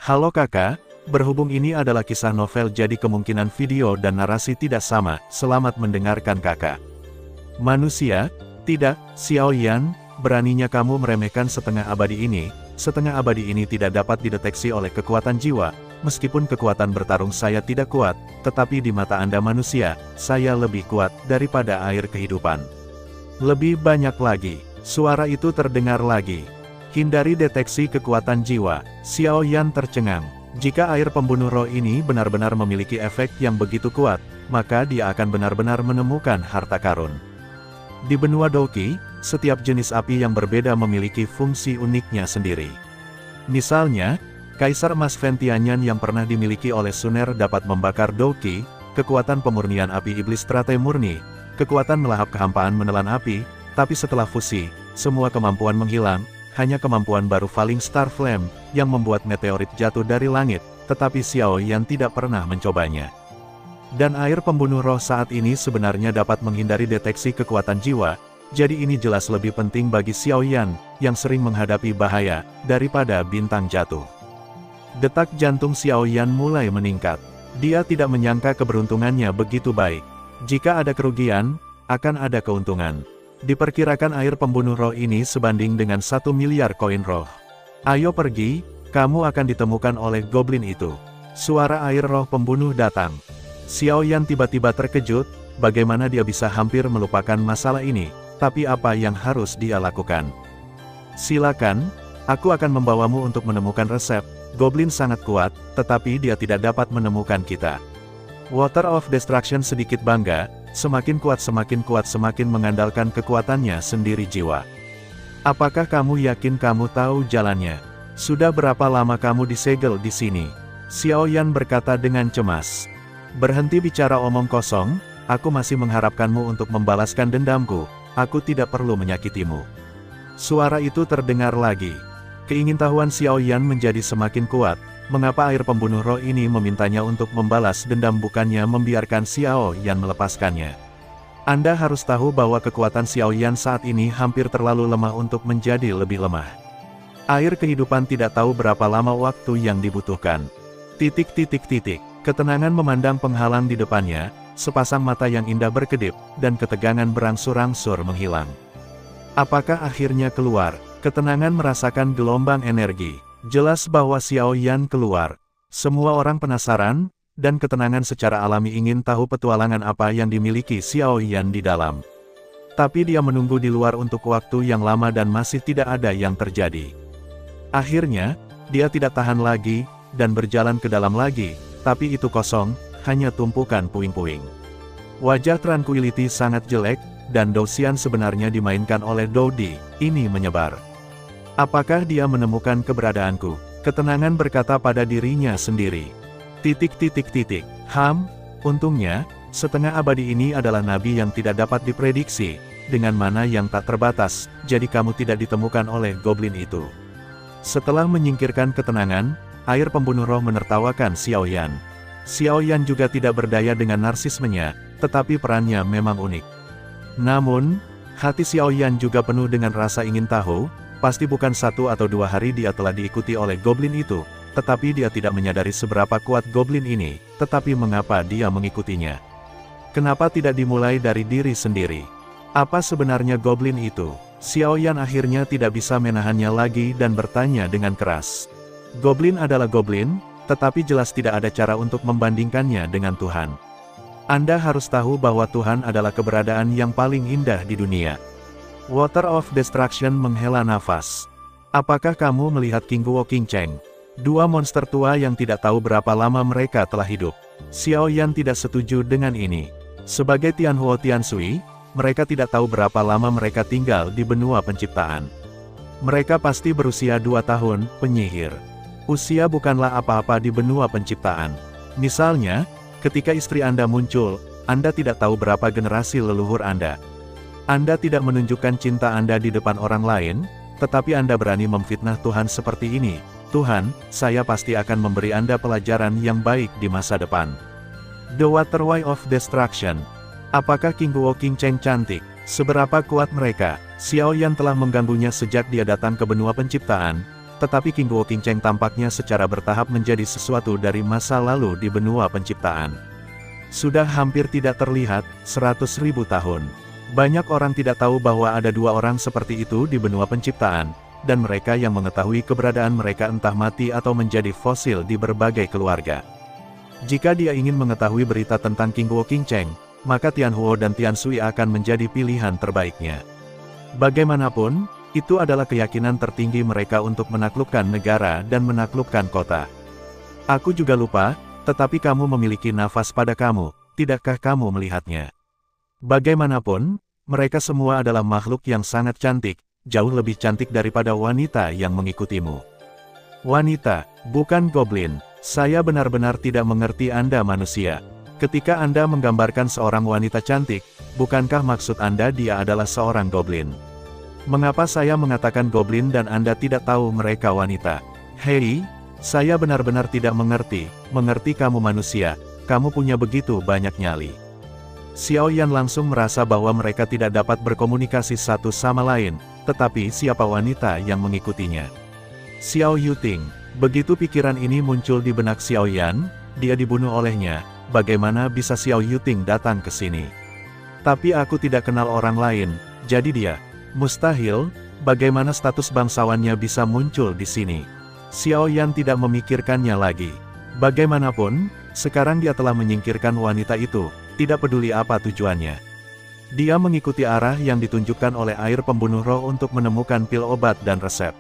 Halo kakak, berhubung ini adalah kisah novel jadi kemungkinan video dan narasi tidak sama, selamat mendengarkan kakak. Manusia? Tidak, Xiaoyan, beraninya kamu meremehkan setengah abadi ini. Setengah abadi ini tidak dapat dideteksi oleh kekuatan jiwa, meskipun kekuatan bertarung saya tidak kuat, tetapi di mata Anda manusia, saya lebih kuat daripada air kehidupan. Lebih banyak lagi, suara itu terdengar lagi. Hindari deteksi kekuatan jiwa, Xiaoyan tercengang. Jika air pembunuh roh ini benar-benar memiliki efek yang begitu kuat, maka dia akan benar-benar menemukan harta karun. Di benua Douqi, setiap jenis api yang berbeda memiliki fungsi uniknya sendiri. Misalnya, Kaisar Emas Ventianyan yang pernah dimiliki oleh Suner dapat membakar Douqi, kekuatan pemurnian api iblis teratai murni, kekuatan melahap kehampaan menelan api, tapi setelah fusi, semua kemampuan menghilang, hanya kemampuan baru Falling Star Flame, yang membuat meteorit jatuh dari langit, tetapi Xiaoyan tidak pernah mencobanya. Dan air pembunuh roh saat ini sebenarnya dapat menghindari deteksi kekuatan jiwa, jadi ini jelas lebih penting bagi Xiaoyan, yang sering menghadapi bahaya, daripada bintang jatuh. Detak jantung Xiaoyan mulai meningkat. Dia tidak menyangka keberuntungannya begitu baik. Jika ada kerugian, akan ada keuntungan. Diperkirakan air pembunuh roh ini sebanding dengan 1 miliar koin roh. Ayo pergi, kamu akan ditemukan oleh goblin itu. Suara air roh pembunuh datang. Xiaoyan tiba-tiba terkejut, bagaimana dia bisa hampir melupakan masalah ini, tapi apa yang harus dia lakukan? Silakan, aku akan membawamu untuk menemukan resep. Goblin sangat kuat, tetapi dia tidak dapat menemukan kita. Water of Destruction sedikit bangga, semakin kuat semakin mengandalkan kekuatannya sendiri jiwa. Apakah kamu yakin kamu tahu jalannya? Sudah berapa lama kamu disegel di sini? Xiaoyan berkata dengan cemas. Berhenti bicara omong kosong, aku masih mengharapkanmu untuk membalaskan dendamku, aku tidak perlu menyakitimu. Suara itu terdengar lagi. Keingintahuan Xiaoyan menjadi semakin kuat, mengapa air pembunuh roh ini memintanya untuk membalas dendam bukannya membiarkan Xiaoyan melepaskannya. Anda harus tahu bahwa kekuatan Xiaoyan saat ini hampir terlalu lemah untuk menjadi lebih lemah. Air kehidupan tidak tahu berapa lama waktu yang dibutuhkan. Ketenangan memandang penghalang di depannya, sepasang mata yang indah berkedip, dan ketegangan berangsur-angsur menghilang. Apakah akhirnya keluar? Ketenangan merasakan gelombang energi. Jelas bahwa Xiaoyan keluar. Semua orang penasaran, dan ketenangan secara alami ingin tahu petualangan apa yang dimiliki Xiaoyan di dalam. Tapi dia menunggu di luar untuk waktu yang lama dan masih tidak ada yang terjadi. Akhirnya, dia tidak tahan lagi, dan berjalan ke dalam lagi. Tapi itu kosong, hanya tumpukan puing-puing. Wajah Tranquility sangat jelek, dan Dou Xian sebenarnya dimainkan oleh Dou Di, ini menyebar. Apakah dia menemukan keberadaanku? Ketenangan berkata pada dirinya sendiri. Untungnya, setengah abadi ini adalah nabi yang tidak dapat diprediksi, dengan mana yang tak terbatas, jadi kamu tidak ditemukan oleh goblin itu. Setelah menyingkirkan ketenangan, air pembunuh roh menertawakan Xiaoyan. Xiaoyan juga tidak berdaya dengan narsismenya, tetapi perannya memang unik. Namun, hati Xiaoyan juga penuh dengan rasa ingin tahu, pasti bukan 1 atau 2 hari dia telah diikuti oleh goblin itu, tetapi dia tidak menyadari seberapa kuat goblin ini, tetapi mengapa dia mengikutinya. Kenapa tidak dimulai dari diri sendiri? Apa sebenarnya goblin itu? Xiaoyan akhirnya tidak bisa menahannya lagi dan bertanya dengan keras. Goblin adalah goblin, tetapi jelas tidak ada cara untuk membandingkannya dengan Tuhan. Anda harus tahu bahwa Tuhan adalah keberadaan yang paling indah di dunia. Water of Destruction menghela nafas. Apakah kamu melihat King Guo King Cheng? 2 monster tua yang tidak tahu berapa lama mereka telah hidup. Xiaoyan tidak setuju dengan ini. Sebagai Tianhuo Tianshui, mereka tidak tahu berapa lama mereka tinggal di benua penciptaan. Mereka pasti berusia 2 tahun, penyihir. Usia bukanlah apa-apa di benua penciptaan. Misalnya, ketika istri Anda muncul, Anda tidak tahu berapa generasi leluhur Anda. Anda tidak menunjukkan cinta Anda di depan orang lain, tetapi Anda berani memfitnah Tuhan seperti ini. Tuhan, saya pasti akan memberi Anda pelajaran yang baik di masa depan. The Waterway of Destruction. Apakah King Guo King Cheng cantik? Seberapa kuat mereka? Xiaoyan telah mengganggunya sejak dia datang ke benua penciptaan. Tetapi King Guo King Cheng tampaknya secara bertahap menjadi sesuatu dari masa lalu di benua penciptaan. Sudah hampir tidak terlihat, 100.000 tahun. Banyak orang tidak tahu bahwa ada dua orang seperti itu di benua penciptaan, dan mereka yang mengetahui keberadaan mereka entah mati atau menjadi fosil di berbagai keluarga. Jika dia ingin mengetahui berita tentang King Guo King Cheng, maka Tian Huo dan Tian Sui akan menjadi pilihan terbaiknya. Bagaimanapun, itu adalah keyakinan tertinggi mereka untuk menaklukkan negara dan menaklukkan kota. Aku juga lupa, tetapi kamu memiliki nafas pada kamu, tidakkah kamu melihatnya? Bagaimanapun, mereka semua adalah makhluk yang sangat cantik, jauh lebih cantik daripada wanita yang mengikutimu. Wanita, bukan goblin. Saya benar-benar tidak mengerti Anda manusia. Ketika Anda menggambarkan seorang wanita cantik, bukankah maksud Anda dia adalah seorang goblin? Mengapa saya mengatakan goblin dan Anda tidak tahu mereka wanita? Hei, saya benar-benar tidak mengerti kamu manusia, kamu punya begitu banyak nyali. Xiao Yan langsung merasa bahwa mereka tidak dapat berkomunikasi satu sama lain, tetapi siapa wanita yang mengikutinya? Xiao Yuting. Begitu pikiran ini muncul di benak Xiao Yan, dia dibunuh olehnya, bagaimana bisa Xiao Yuting datang ke sini? Tapi aku tidak kenal orang lain, jadi dia. Mustahil, bagaimana status bangsawannya bisa muncul di sini? Xiao Yan tidak memikirkannya lagi. Bagaimanapun, sekarang dia telah menyingkirkan wanita itu, tidak peduli apa tujuannya. Dia mengikuti arah yang ditunjukkan oleh air pembunuh roh untuk menemukan pil obat dan resep.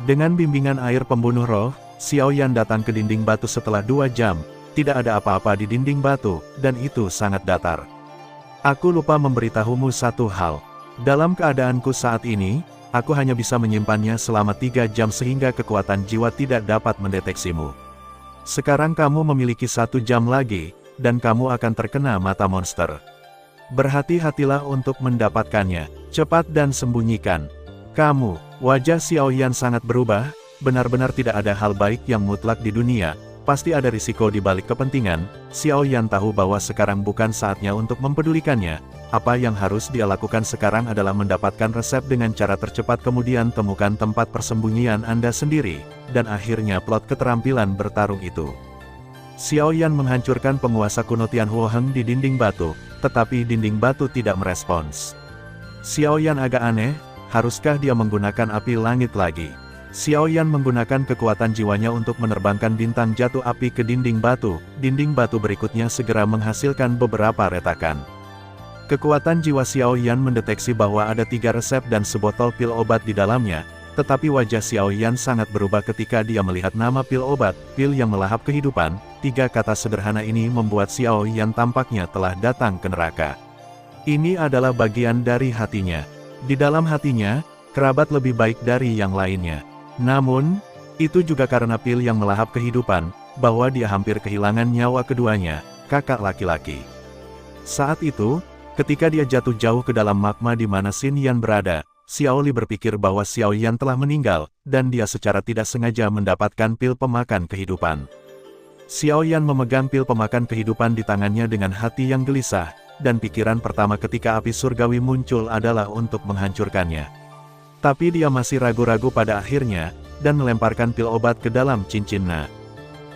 Dengan bimbingan air pembunuh roh, Xiao Yan datang ke dinding batu setelah 2 jam, tidak ada apa-apa di dinding batu, dan itu sangat datar. Aku lupa memberitahumu satu hal. Dalam keadaanku saat ini, aku hanya bisa menyimpannya selama 3 jam sehingga kekuatan jiwa tidak dapat mendeteksimu. Sekarang kamu memiliki 1 jam lagi, dan kamu akan terkena mata monster. Berhati-hatilah untuk mendapatkannya, cepat dan sembunyikan. Kamu, wajah Xiao Yan sangat berubah, benar-benar tidak ada hal baik yang mutlak di dunia, pasti ada risiko di balik kepentingan. Xiao Yan tahu bahwa sekarang bukan saatnya untuk mempedulikannya. Apa yang harus dia lakukan sekarang adalah mendapatkan resep dengan cara tercepat kemudian temukan tempat persembunyian Anda sendiri, dan akhirnya plot keterampilan bertarung itu. Xiao Yan menghancurkan penguasa kuno Tian Huo Heng di dinding batu, tetapi dinding batu tidak merespons. Xiao Yan agak aneh, haruskah dia menggunakan api langit lagi? Xiao Yan menggunakan kekuatan jiwanya untuk menerbangkan bintang jatuh api ke dinding batu berikutnya segera menghasilkan beberapa retakan. Kekuatan jiwa Xiao Yan mendeteksi bahwa ada 3 resep dan sebotol pil obat di dalamnya, tetapi wajah Xiao Yan sangat berubah ketika dia melihat nama pil obat, pil yang melahap kehidupan. 3 kata sederhana ini membuat Xiao Yan tampaknya telah datang ke neraka. Ini adalah bagian dari hatinya. Di dalam hatinya, kerabat lebih baik dari yang lainnya. Namun, itu juga karena pil yang melahap kehidupan, bahwa dia hampir kehilangan nyawa keduanya, kakak laki-laki. Saat itu, ketika dia jatuh jauh ke dalam magma di mana Xin Yan berada, Xiao Li berpikir bahwa Xiao Yan telah meninggal, dan dia secara tidak sengaja mendapatkan pil pemakan kehidupan. Xiao Yan memegang pil pemakan kehidupan di tangannya dengan hati yang gelisah, dan pikiran pertama ketika api surgawi muncul adalah untuk menghancurkannya. Tapi dia masih ragu-ragu pada akhirnya, dan melemparkan pil obat ke dalam cincinnya.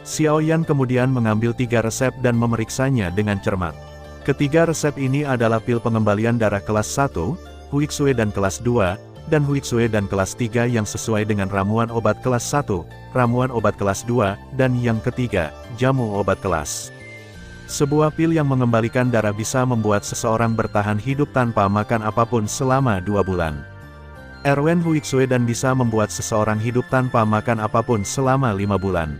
Xiao Yan kemudian mengambil 3 resep dan memeriksanya dengan cermat. Ketiga resep ini adalah pil pengembalian darah kelas 1, Huixue dan kelas 2, dan Huixue dan kelas 3 yang sesuai dengan ramuan obat kelas 1, ramuan obat kelas 2, dan yang ketiga, jamu obat kelas. Sebuah pil yang mengembalikan darah bisa membuat seseorang bertahan hidup tanpa makan apapun selama 2 bulan. Erwen Huixue dan bisa membuat seseorang hidup tanpa makan apapun selama 5 bulan.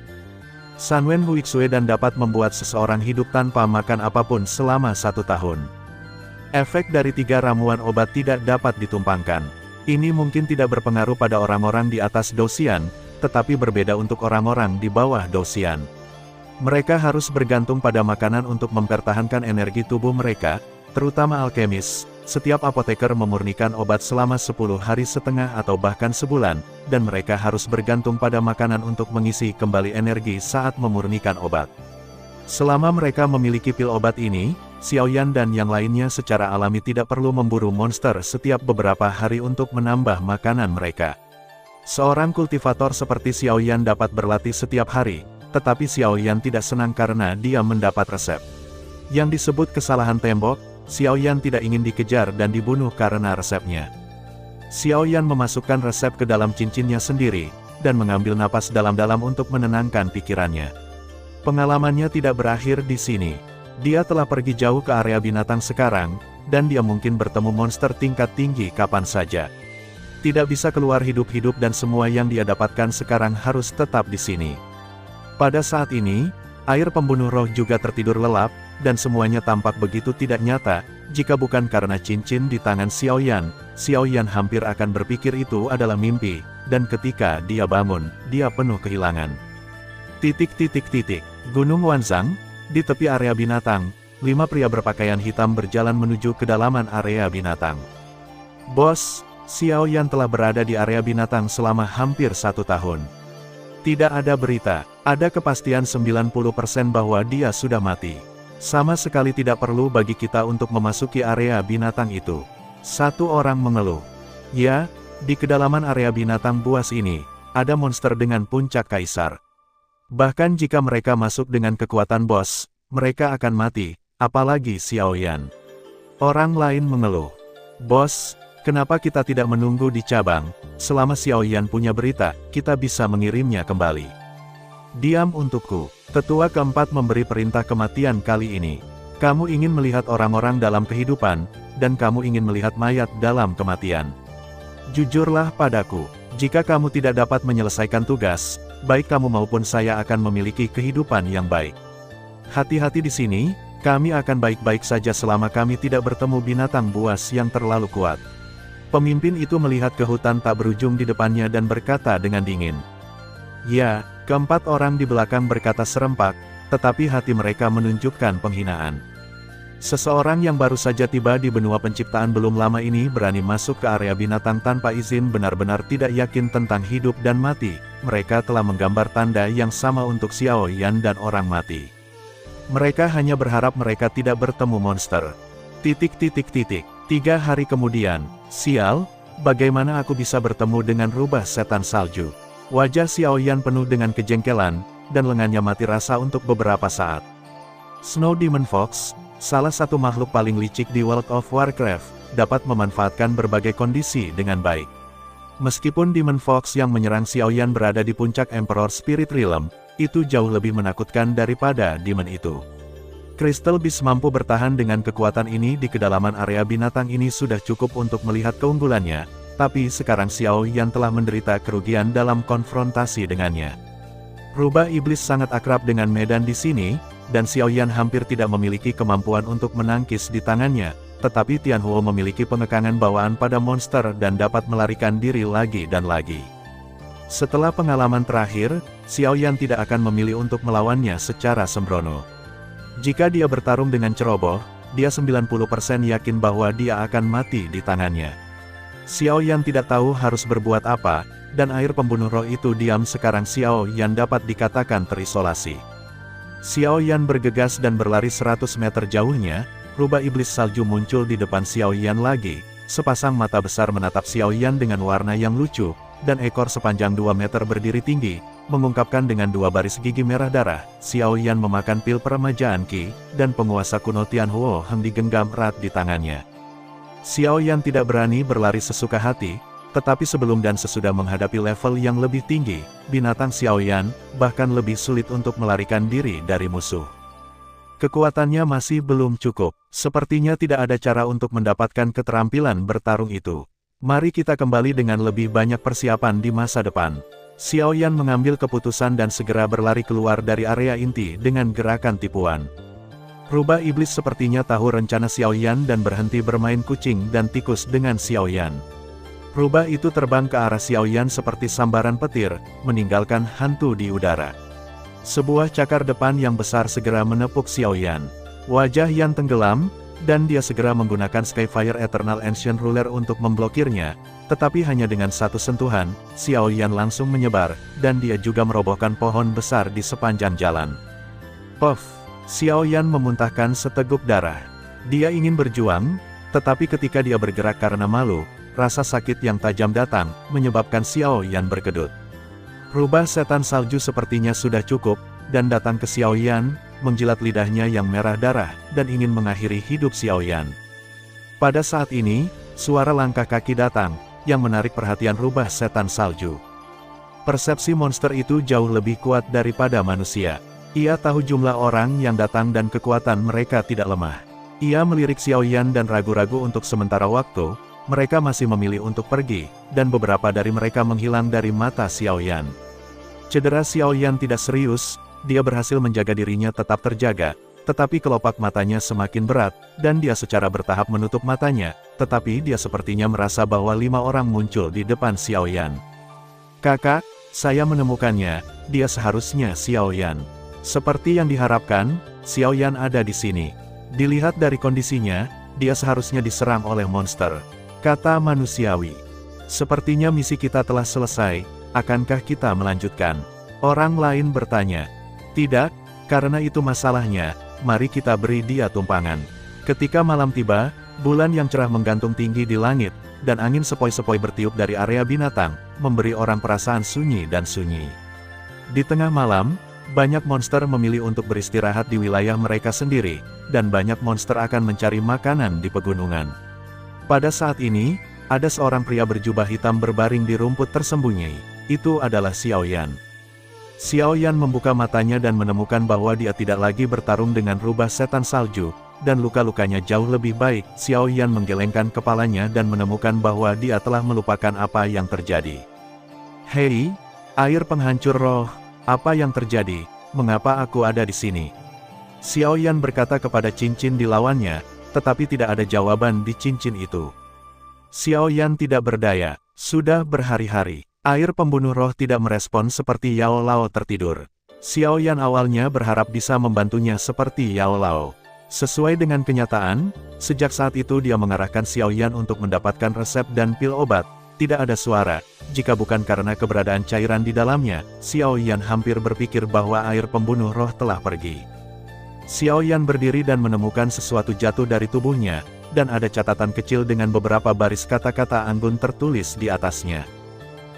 Sanwen Huixue dan dapat membuat seseorang hidup tanpa makan apapun selama 1 tahun. Efek dari 3 ramuan obat tidak dapat ditumpangkan. Ini mungkin tidak berpengaruh pada orang-orang di atas Dosian, tetapi berbeda untuk orang-orang di bawah Dosian. Mereka harus bergantung pada makanan untuk mempertahankan energi tubuh mereka, terutama alkemis. Setiap apoteker memurnikan obat selama 10 hari setengah atau bahkan sebulan, dan mereka harus bergantung pada makanan untuk mengisi kembali energi saat memurnikan obat. Selama mereka memiliki pil obat ini, Xiao Yan dan yang lainnya secara alami tidak perlu memburu monster setiap beberapa hari untuk menambah makanan mereka. Seorang kultivator seperti Xiao Yan dapat berlatih setiap hari, tetapi Xiao Yan tidak senang karena dia mendapat resep. Yang disebut kesalahan tembok, Xiao Yan tidak ingin dikejar dan dibunuh karena resepnya. Xiao Yan memasukkan resep ke dalam cincinnya sendiri, dan mengambil napas dalam-dalam untuk menenangkan pikirannya. Pengalamannya tidak berakhir di sini. Dia telah pergi jauh ke area binatang sekarang, dan dia mungkin bertemu monster tingkat tinggi kapan saja. Tidak bisa keluar hidup-hidup dan semua yang dia dapatkan sekarang harus tetap di sini. Pada saat ini, air pembunuh roh juga tertidur lelap, dan semuanya tampak begitu tidak nyata. Jika bukan karena cincin di tangan Xiao Yan hampir akan berpikir itu adalah mimpi, dan ketika dia bangun, dia penuh kehilangan. Gunung Wanzang, di tepi area binatang, 5 pria berpakaian hitam berjalan menuju kedalaman area binatang. Bos, Xiao Yan telah berada di area binatang selama hampir 1 tahun. Tidak ada berita, ada kepastian 90% bahwa dia sudah mati. Sama sekali tidak perlu bagi kita untuk memasuki area binatang itu. Satu orang mengeluh. Ya, di kedalaman area binatang buas ini, ada monster dengan puncak kaisar. Bahkan jika mereka masuk dengan kekuatan bos, mereka akan mati, apalagi Xiao Yan. Orang lain mengeluh. Bos, kenapa kita tidak menunggu di cabang? Selama Xiao Yan punya berita, kita bisa mengirimnya kembali. Diam untukku. Tetua keempat memberi perintah kematian kali ini. Kamu ingin melihat orang-orang dalam kehidupan, dan kamu ingin melihat mayat dalam kematian. Jujurlah padaku, jika kamu tidak dapat menyelesaikan tugas, baik kamu maupun saya akan memiliki kehidupan yang baik. Hati-hati di sini, kami akan baik-baik saja selama kami tidak bertemu binatang buas yang terlalu kuat. Pemimpin itu melihat ke hutan tak berujung di depannya dan berkata dengan dingin. Ya, keempat orang di belakang berkata serempak, tetapi hati mereka menunjukkan penghinaan. Seseorang yang baru saja tiba di benua penciptaan belum lama ini berani masuk ke area binatang tanpa izin benar-benar tidak yakin tentang hidup dan mati. Mereka telah menggambar tanda yang sama untuk Xiao Yan dan orang mati. Mereka hanya berharap mereka tidak bertemu monster. 3 hari kemudian, sial, bagaimana aku bisa bertemu dengan rubah setan salju? Wajah Xiao Yan penuh dengan kejengkelan, dan lengannya mati rasa untuk beberapa saat. Snow Demon Fox, salah satu makhluk paling licik di World of Warcraft, dapat memanfaatkan berbagai kondisi dengan baik. Meskipun Demon Fox yang menyerang Xiao Yan berada di puncak Emperor Spirit Realm, itu jauh lebih menakutkan daripada Demon itu. Crystal Beast mampu bertahan dengan kekuatan ini di kedalaman area binatang ini sudah cukup untuk melihat keunggulannya, tapi sekarang Xiao Yan telah menderita kerugian dalam konfrontasi dengannya. Rubah iblis sangat akrab dengan medan di sini, dan Xiao Yan hampir tidak memiliki kemampuan untuk menangkis di tangannya, tetapi Tianhuo memiliki pengekangan bawaan pada monster dan dapat melarikan diri lagi dan lagi. Setelah pengalaman terakhir, Xiao Yan tidak akan memilih untuk melawannya secara sembrono. Jika dia bertarung dengan ceroboh, dia 90% yakin bahwa dia akan mati di tangannya. Xiao Yan tidak tahu harus berbuat apa, dan air pembunuh roh itu diam sekarang Xiao Yan dapat dikatakan terisolasi. Xiao Yan bergegas dan berlari 100 meter jauhnya, rubah iblis salju muncul di depan Xiao Yan lagi, sepasang mata besar menatap Xiao Yan dengan warna yang lucu, dan ekor sepanjang 2 meter berdiri tinggi, mengungkapkan dengan 2 baris gigi merah darah. Xiao Yan memakan pil peremajaan Qi, dan penguasa kuno Tianhuo Heng digenggam erat di tangannya. Xiao Yan tidak berani berlari sesuka hati, tetapi sebelum dan sesudah menghadapi level yang lebih tinggi, binatang Xiao Yan bahkan lebih sulit untuk melarikan diri dari musuh. Kekuatannya masih belum cukup, sepertinya tidak ada cara untuk mendapatkan keterampilan bertarung itu. Mari kita kembali dengan lebih banyak persiapan di masa depan. Xiao Yan mengambil keputusan dan segera berlari keluar dari area inti dengan gerakan tipuan. Rubah iblis sepertinya tahu rencana Xiao Yan dan berhenti bermain kucing dan tikus dengan Xiao Yan. Rubah itu terbang ke arah Xiao Yan seperti sambaran petir, meninggalkan hantu di udara. Sebuah cakar depan yang besar segera menepuk Xiao Yan. Wajah Yan tenggelam, dan dia segera menggunakan Skyfire Eternal Ancient Ruler untuk memblokirnya, tetapi hanya dengan satu sentuhan, Xiao Yan langsung menyebar, dan dia juga merobohkan pohon besar di sepanjang jalan. Puff! Xiao Yan memuntahkan seteguk darah. Dia ingin berjuang, tetapi ketika dia bergerak karena malu, rasa sakit yang tajam datang, menyebabkan Xiao Yan berkedut. Rubah setan salju sepertinya sudah cukup, dan datang ke Xiao Yan, menjilat lidahnya yang merah darah, dan ingin mengakhiri hidup Xiao Yan. Pada saat ini, suara langkah kaki datang, yang menarik perhatian rubah setan salju. Persepsi monster itu jauh lebih kuat daripada manusia. Ia tahu jumlah orang yang datang dan kekuatan mereka tidak lemah. Ia melirik Xiao Yan dan ragu-ragu untuk sementara waktu, mereka masih memilih untuk pergi, dan beberapa dari mereka menghilang dari mata Xiao Yan. Cedera Xiao Yan tidak serius, dia berhasil menjaga dirinya tetap terjaga, tetapi kelopak matanya semakin berat, dan dia secara bertahap menutup matanya, tetapi dia sepertinya merasa bahwa 5 orang muncul di depan Xiao Yan. "Kakak, saya menemukannya, dia seharusnya Xiao Yan." Seperti yang diharapkan, Xiao Yan ada di sini. Dilihat dari kondisinya, dia seharusnya diserang oleh monster, kata manusiawi. "Sepertinya misi kita telah selesai, akankah kita melanjutkan?" Orang lain bertanya. "Tidak, karena itu masalahnya, mari kita beri dia tumpangan." Ketika malam tiba, bulan yang cerah menggantung tinggi di langit, dan angin sepoi-sepoi bertiup dari area binatang, memberi orang perasaan sunyi dan sunyi. Di tengah malam, banyak monster memilih untuk beristirahat di wilayah mereka sendiri, dan banyak monster akan mencari makanan di pegunungan. Pada saat ini, ada seorang pria berjubah hitam berbaring di rumput tersembunyi. Itu adalah Xiao Yan. Xiao Yan membuka matanya dan menemukan bahwa dia tidak lagi bertarung dengan rubah setan salju, dan luka-lukanya jauh lebih baik. Xiao Yan menggelengkan kepalanya dan menemukan bahwa dia telah melupakan apa yang terjadi. "Hei, air penghancur roh, apa yang terjadi? Mengapa aku ada di sini?" Xiao Yan berkata kepada cincin di lawannya, tetapi tidak ada jawaban di cincin itu. Xiao Yan tidak berdaya, sudah berhari-hari. Air pembunuh roh tidak merespon seperti Yao Lao tertidur. Xiao Yan awalnya berharap bisa membantunya seperti Yao Lao. Sesuai dengan kenyataan, sejak saat itu dia mengarahkan Xiao Yan untuk mendapatkan resep dan pil obat. Tidak ada suara. Jika bukan karena keberadaan cairan di dalamnya, Xiao Yan hampir berpikir bahwa air pembunuh roh telah pergi. Xiao Yan berdiri dan menemukan sesuatu jatuh dari tubuhnya, dan ada catatan kecil dengan beberapa baris kata-kata anggun tertulis di atasnya.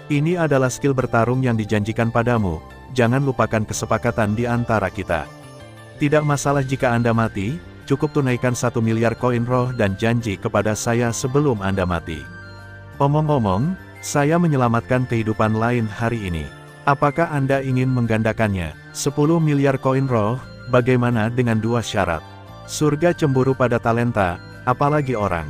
"Ini adalah skill bertarung yang dijanjikan padamu, jangan lupakan kesepakatan di antara kita. Tidak masalah jika Anda mati, cukup tunaikan 1 miliar koin roh dan janji kepada saya sebelum Anda mati. Omong-omong, saya menyelamatkan kehidupan lain hari ini. Apakah Anda ingin menggandakannya? 10 miliar koin roh, bagaimana dengan 2 syarat? Surga cemburu pada talenta, apalagi orang.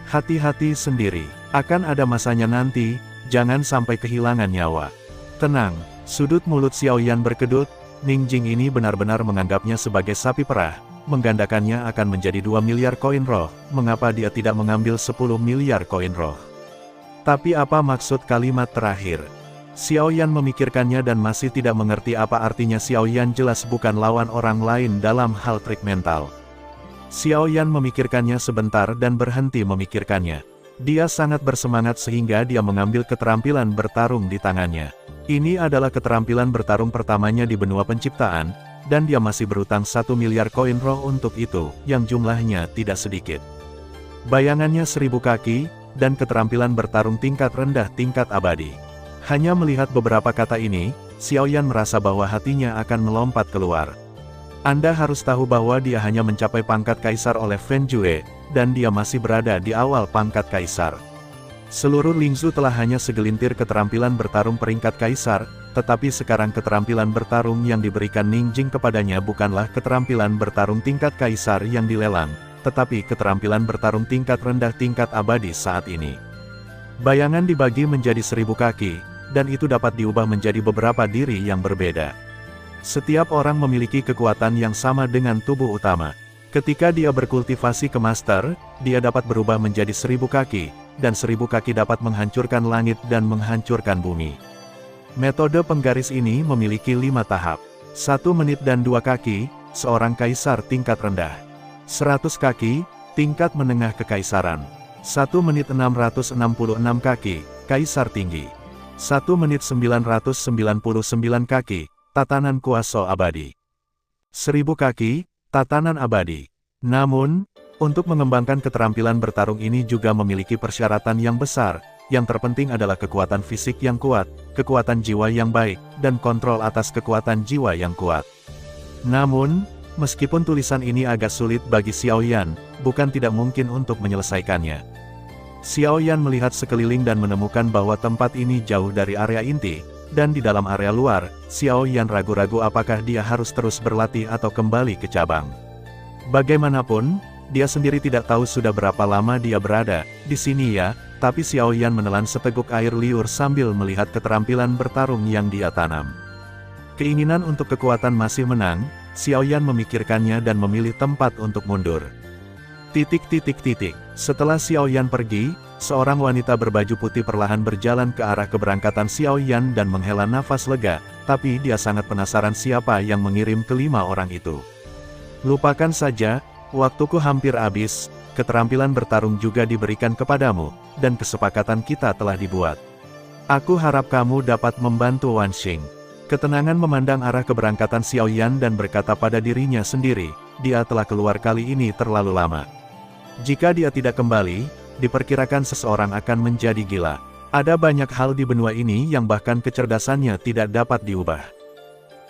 Hati-hati sendiri, akan ada masanya nanti, jangan sampai kehilangan nyawa." Tenang, sudut mulut Xiao Yan berkedut, Ning Jing ini benar-benar menganggapnya sebagai sapi perah, menggandakannya akan menjadi 2 miliar koin roh, mengapa dia tidak mengambil 10 miliar koin roh? Tapi apa maksud kalimat terakhir? Xiao Yan memikirkannya dan masih tidak mengerti apa artinya. Xiao Yan jelas bukan lawan orang lain dalam hal trik mental. Xiao Yan memikirkannya sebentar dan berhenti memikirkannya. Dia sangat bersemangat sehingga dia mengambil keterampilan bertarung di tangannya. Ini adalah keterampilan bertarung pertamanya di benua penciptaan, dan dia masih berutang 1 miliar koin roh untuk itu, yang jumlahnya tidak sedikit. Bayangannya 1000 kaki, dan keterampilan bertarung tingkat rendah tingkat abadi. Hanya melihat beberapa kata ini, Xiao Yan merasa bahwa hatinya akan melompat keluar. Anda harus tahu bahwa dia hanya mencapai pangkat kaisar oleh Fen Jue, dan dia masih berada di awal pangkat kaisar. Seluruh Lingzu telah hanya segelintir keterampilan bertarung peringkat kaisar, tetapi sekarang keterampilan bertarung yang diberikan Ning Jing kepadanya bukanlah keterampilan bertarung tingkat kaisar yang dilelang, tetapi keterampilan bertarung tingkat rendah tingkat abadi saat ini. Bayangan dibagi menjadi 1000 kaki, dan itu dapat diubah menjadi beberapa diri yang berbeda. Setiap orang memiliki kekuatan yang sama dengan tubuh utama. Ketika dia berkultivasi ke master, dia dapat berubah menjadi 1000 kaki, dan 1000 kaki dapat menghancurkan langit dan menghancurkan bumi. Metode penggaris ini memiliki 5 tahap. 1 menit dan 2 kaki, seorang kaisar tingkat rendah. 100 kaki, tingkat menengah kekaisaran. 1 menit 666 kaki, kaisar tinggi. 1 menit 999 kaki, tatanan kuasa abadi. 1000 kaki, tatanan abadi. Namun, Untuk mengembangkan keterampilan bertarung ini juga memiliki persyaratan yang besar. Yang terpenting adalah kekuatan fisik yang kuat, kekuatan jiwa yang baik, dan kontrol atas kekuatan jiwa yang kuat. Namun, meskipun tulisan ini agak sulit bagi Xiao Yan, bukan tidak mungkin untuk menyelesaikannya. Xiao Yan melihat sekeliling dan menemukan bahwa tempat ini jauh dari area inti, dan di dalam area luar, Xiao Yan ragu-ragu apakah dia harus terus berlatih atau kembali ke cabang. Bagaimanapun, dia sendiri tidak tahu sudah berapa lama dia berada di sini ya, tapi Xiao Yan menelan seteguk air liur sambil melihat keterampilan bertarung yang dia tanam. Keinginan untuk kekuatan masih menang, Xiao Yan memikirkannya dan memilih tempat untuk mundur. Setelah Xiao Yan pergi, seorang wanita berbaju putih perlahan berjalan ke arah keberangkatan Xiao Yan dan menghela nafas lega, tapi dia sangat penasaran siapa yang mengirim kelima orang itu. Lupakan saja, waktuku hampir habis, keterampilan bertarung juga diberikan kepadamu, dan kesepakatan kita telah dibuat. Aku harap kamu dapat membantu Wan Xing. Ketenangan memandang arah keberangkatan Xiao Yan dan berkata pada dirinya sendiri, dia telah keluar kali ini terlalu lama. Jika dia tidak kembali, diperkirakan seseorang akan menjadi gila. Ada banyak hal di benua ini yang bahkan kecerdasannya tidak dapat diubah.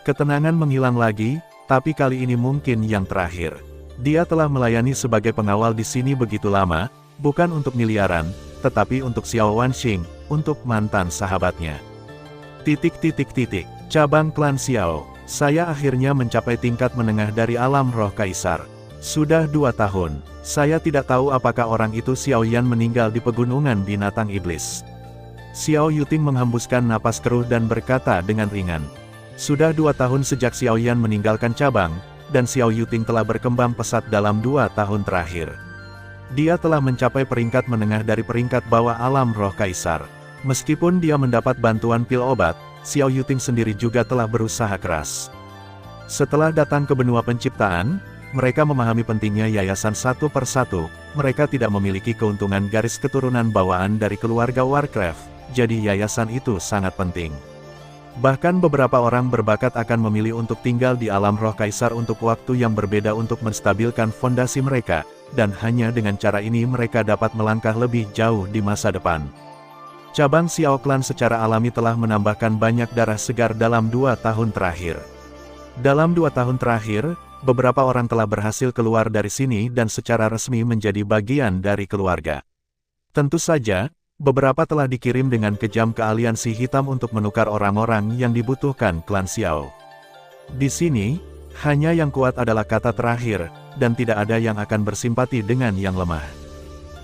Ketenangan menghilang lagi, tapi kali ini mungkin yang terakhir. Dia telah melayani sebagai pengawal di sini begitu lama, bukan untuk miliaran, tetapi untuk Xiao Wanxing, untuk mantan sahabatnya. Cabang klan Xiao, saya akhirnya mencapai tingkat menengah dari alam roh kaisar. Sudah 2 tahun, saya tidak tahu apakah orang itu Xiao Yan meninggal di pegunungan binatang iblis. Xiao Yuting menghembuskan napas keruh dan berkata dengan ringan. Sudah 2 tahun sejak Xiao Yan meninggalkan cabang, dan Xiao Yuting telah berkembang pesat dalam 2 tahun terakhir. Dia telah mencapai peringkat menengah dari peringkat bawah alam roh kaisar. Meskipun dia mendapat bantuan pil obat, Xiao Yuting sendiri juga telah berusaha keras. Setelah datang ke benua penciptaan, mereka memahami pentingnya yayasan satu persatu. Mereka tidak memiliki keuntungan garis keturunan bawaan dari keluarga Warcraft, jadi yayasan itu sangat penting. Bahkan beberapa orang berbakat akan memilih untuk tinggal di alam roh kaisar untuk waktu yang berbeda untuk menstabilkan fondasi mereka, dan hanya dengan cara ini mereka dapat melangkah lebih jauh di masa depan. Cabang Xiao Clan secara alami telah menambahkan banyak darah segar dalam 2 tahun terakhir. Dalam 2 tahun terakhir, beberapa orang telah berhasil keluar dari sini dan secara resmi menjadi bagian dari keluarga. Tentu saja, beberapa telah dikirim dengan kejam ke aliansi hitam untuk menukar orang-orang yang dibutuhkan klan Xiao. Di sini, hanya yang kuat adalah kata terakhir, dan tidak ada yang akan bersimpati dengan yang lemah.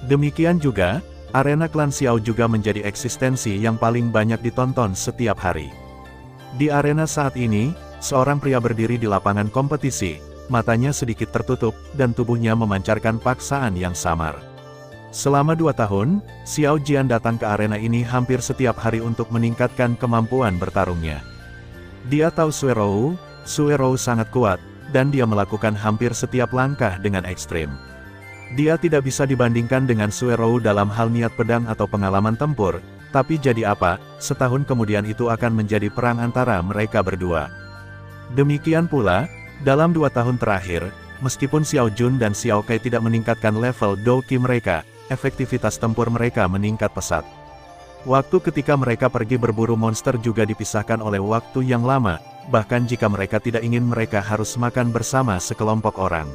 Demikian juga, arena klan Xiao juga menjadi eksistensi yang paling banyak ditonton setiap hari. Di arena saat ini, seorang pria berdiri di lapangan kompetisi, matanya sedikit tertutup, dan tubuhnya memancarkan paksaan yang samar. Selama 2 tahun, Xiao Jian datang ke arena ini hampir setiap hari untuk meningkatkan kemampuan bertarungnya. Dia tahu Suerou sangat kuat, dan dia melakukan hampir setiap langkah dengan ekstrim. Dia tidak bisa dibandingkan dengan Suerou dalam hal niat pedang atau pengalaman tempur, tapi jadi apa, setahun kemudian itu akan menjadi perang antara mereka berdua. Demikian pula, dalam 2 tahun terakhir, meskipun Xiao Jun dan Xiao Kai tidak meningkatkan level Douki mereka, efektivitas tempur mereka meningkat pesat. Waktu ketika mereka pergi berburu monster juga dipisahkan oleh waktu yang lama, bahkan jika mereka tidak ingin mereka harus makan bersama sekelompok orang.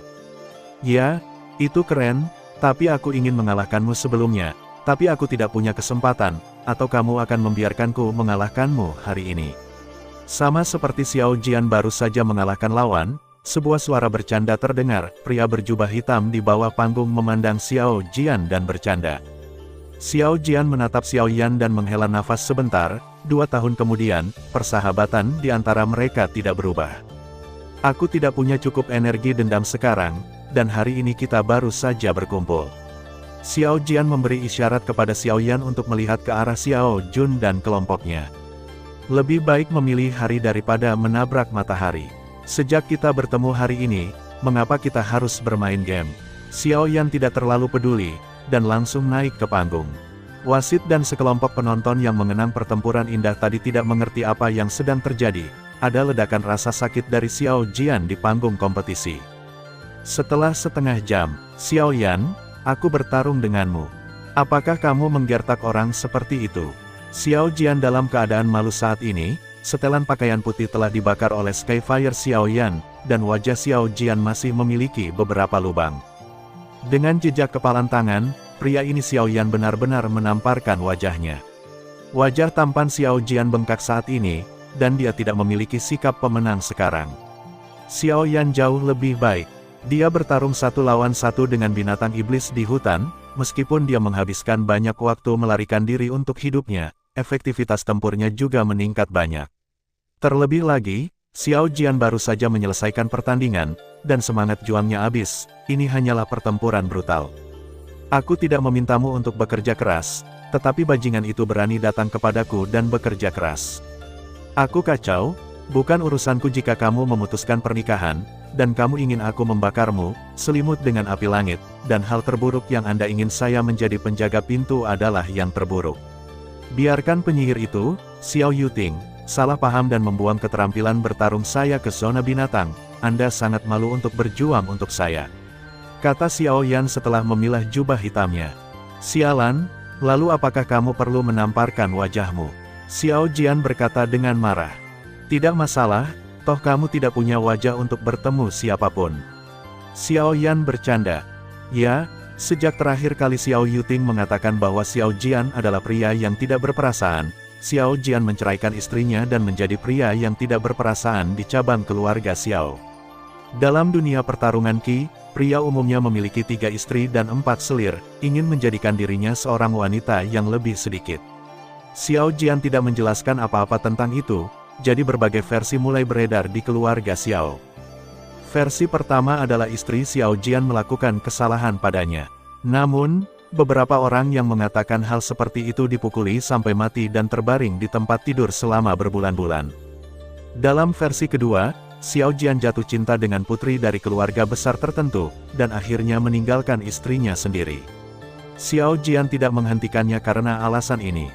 Ya, itu keren, tapi aku ingin mengalahkanmu sebelumnya, tapi aku tidak punya kesempatan, atau kamu akan membiarkanku mengalahkanmu hari ini. Sama seperti Xiao Jian baru saja mengalahkan lawan, sebuah suara bercanda terdengar, pria berjubah hitam di bawah panggung memandang Xiao Jian dan bercanda. Xiao Jian menatap Xiao Yan dan menghela nafas sebentar, 2 tahun kemudian, persahabatan di antara mereka tidak berubah. Aku tidak punya cukup energi dendam sekarang, dan hari ini kita baru saja berkumpul. Xiao Jian memberi isyarat kepada Xiao Yan untuk melihat ke arah Xiao Jun dan kelompoknya. Lebih baik memilih hari daripada menabrak matahari. Sejak kita bertemu hari ini, mengapa kita harus bermain game? Xiao Yan tidak terlalu peduli, dan langsung naik ke panggung. Wasit dan sekelompok penonton yang mengenang pertempuran indah tadi tidak mengerti apa yang sedang terjadi. Ada ledakan rasa sakit dari Xiao Jian di panggung kompetisi. Setelah setengah jam, Xiao Yan, aku bertarung denganmu. Apakah kamu menggertak orang seperti itu? Xiao Jian dalam keadaan malu saat ini, setelan pakaian putih telah dibakar oleh Skyfire Xiao Yan, dan wajah Xiao Jian masih memiliki beberapa lubang. Dengan jejak kepalan tangan, pria ini Xiao Yan benar-benar menamparkan wajahnya. Wajah tampan Xiao Jian bengkak saat ini, dan dia tidak memiliki sikap pemenang sekarang. Xiao Yan jauh lebih baik. Dia bertarung 1 lawan 1 dengan binatang iblis di hutan, meskipun dia menghabiskan banyak waktu melarikan diri untuk hidupnya, efektivitas tempurnya juga meningkat banyak. Terlebih lagi, Xiao Jian baru saja menyelesaikan pertandingan, dan semangat juangnya habis. Ini hanyalah pertempuran brutal. Aku tidak memintamu untuk bekerja keras, tetapi bajingan itu berani datang kepadaku dan bekerja keras. Aku kacau, bukan urusanku jika kamu memutuskan pernikahan, dan kamu ingin aku membakarmu, selimut dengan api langit, dan hal terburuk yang Anda ingin saya menjadi penjaga pintu adalah yang terburuk. Biarkan penyihir itu, Xiao Yuting, salah paham dan membuang keterampilan bertarung saya ke zona binatang. Anda sangat malu untuk berjuang untuk saya, kata Xiao Yan setelah memilah jubah hitamnya. Sialan, lalu apakah kamu perlu menamparkan wajahmu? Xiao Jian berkata dengan marah. Tidak masalah, toh kamu tidak punya wajah untuk bertemu siapapun. Xiao Yan bercanda. Ya, sejak terakhir kali Xiao Yuting mengatakan bahwa Xiao Jian adalah pria yang tidak berperasaan, Xiao Jian menceraikan istrinya dan menjadi pria yang tidak berperasaan di cabang keluarga Xiao. Dalam dunia pertarungan Qi, pria umumnya memiliki 3 istri dan 4 selir, ingin menjadikan dirinya seorang wanita yang lebih sedikit. Xiao Jian tidak menjelaskan apa-apa tentang itu, jadi berbagai versi mulai beredar di keluarga Xiao. Versi pertama adalah istri Xiao Jian melakukan kesalahan padanya. Namun, beberapa orang yang mengatakan hal seperti itu dipukuli sampai mati dan terbaring di tempat tidur selama berbulan-bulan. Dalam versi kedua, Xiao Jian jatuh cinta dengan putri dari keluarga besar tertentu, dan akhirnya meninggalkan istrinya sendiri. Xiao Jian tidak menghentikannya karena alasan ini.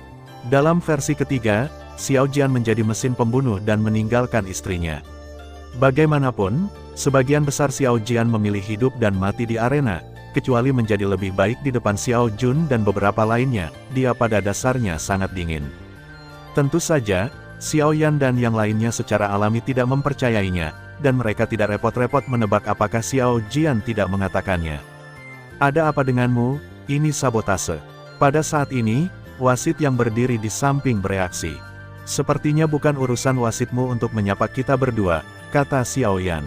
Dalam versi ketiga, Xiao Jian menjadi mesin pembunuh dan meninggalkan istrinya. Bagaimanapun, sebagian besar Xiao Jian memilih hidup dan mati di arena, kecuali menjadi lebih baik di depan Xiao Jun dan beberapa lainnya, dia pada dasarnya sangat dingin. Tentu saja, Xiao Yan dan yang lainnya secara alami tidak mempercayainya, dan mereka tidak repot-repot menebak apakah Xiao Jian tidak mengatakannya. Ada apa denganmu? Ini sabotase. Pada saat ini, wasit yang berdiri di samping bereaksi. Sepertinya bukan urusan wasitmu untuk menyapa kita berdua, kata Xiao Yan.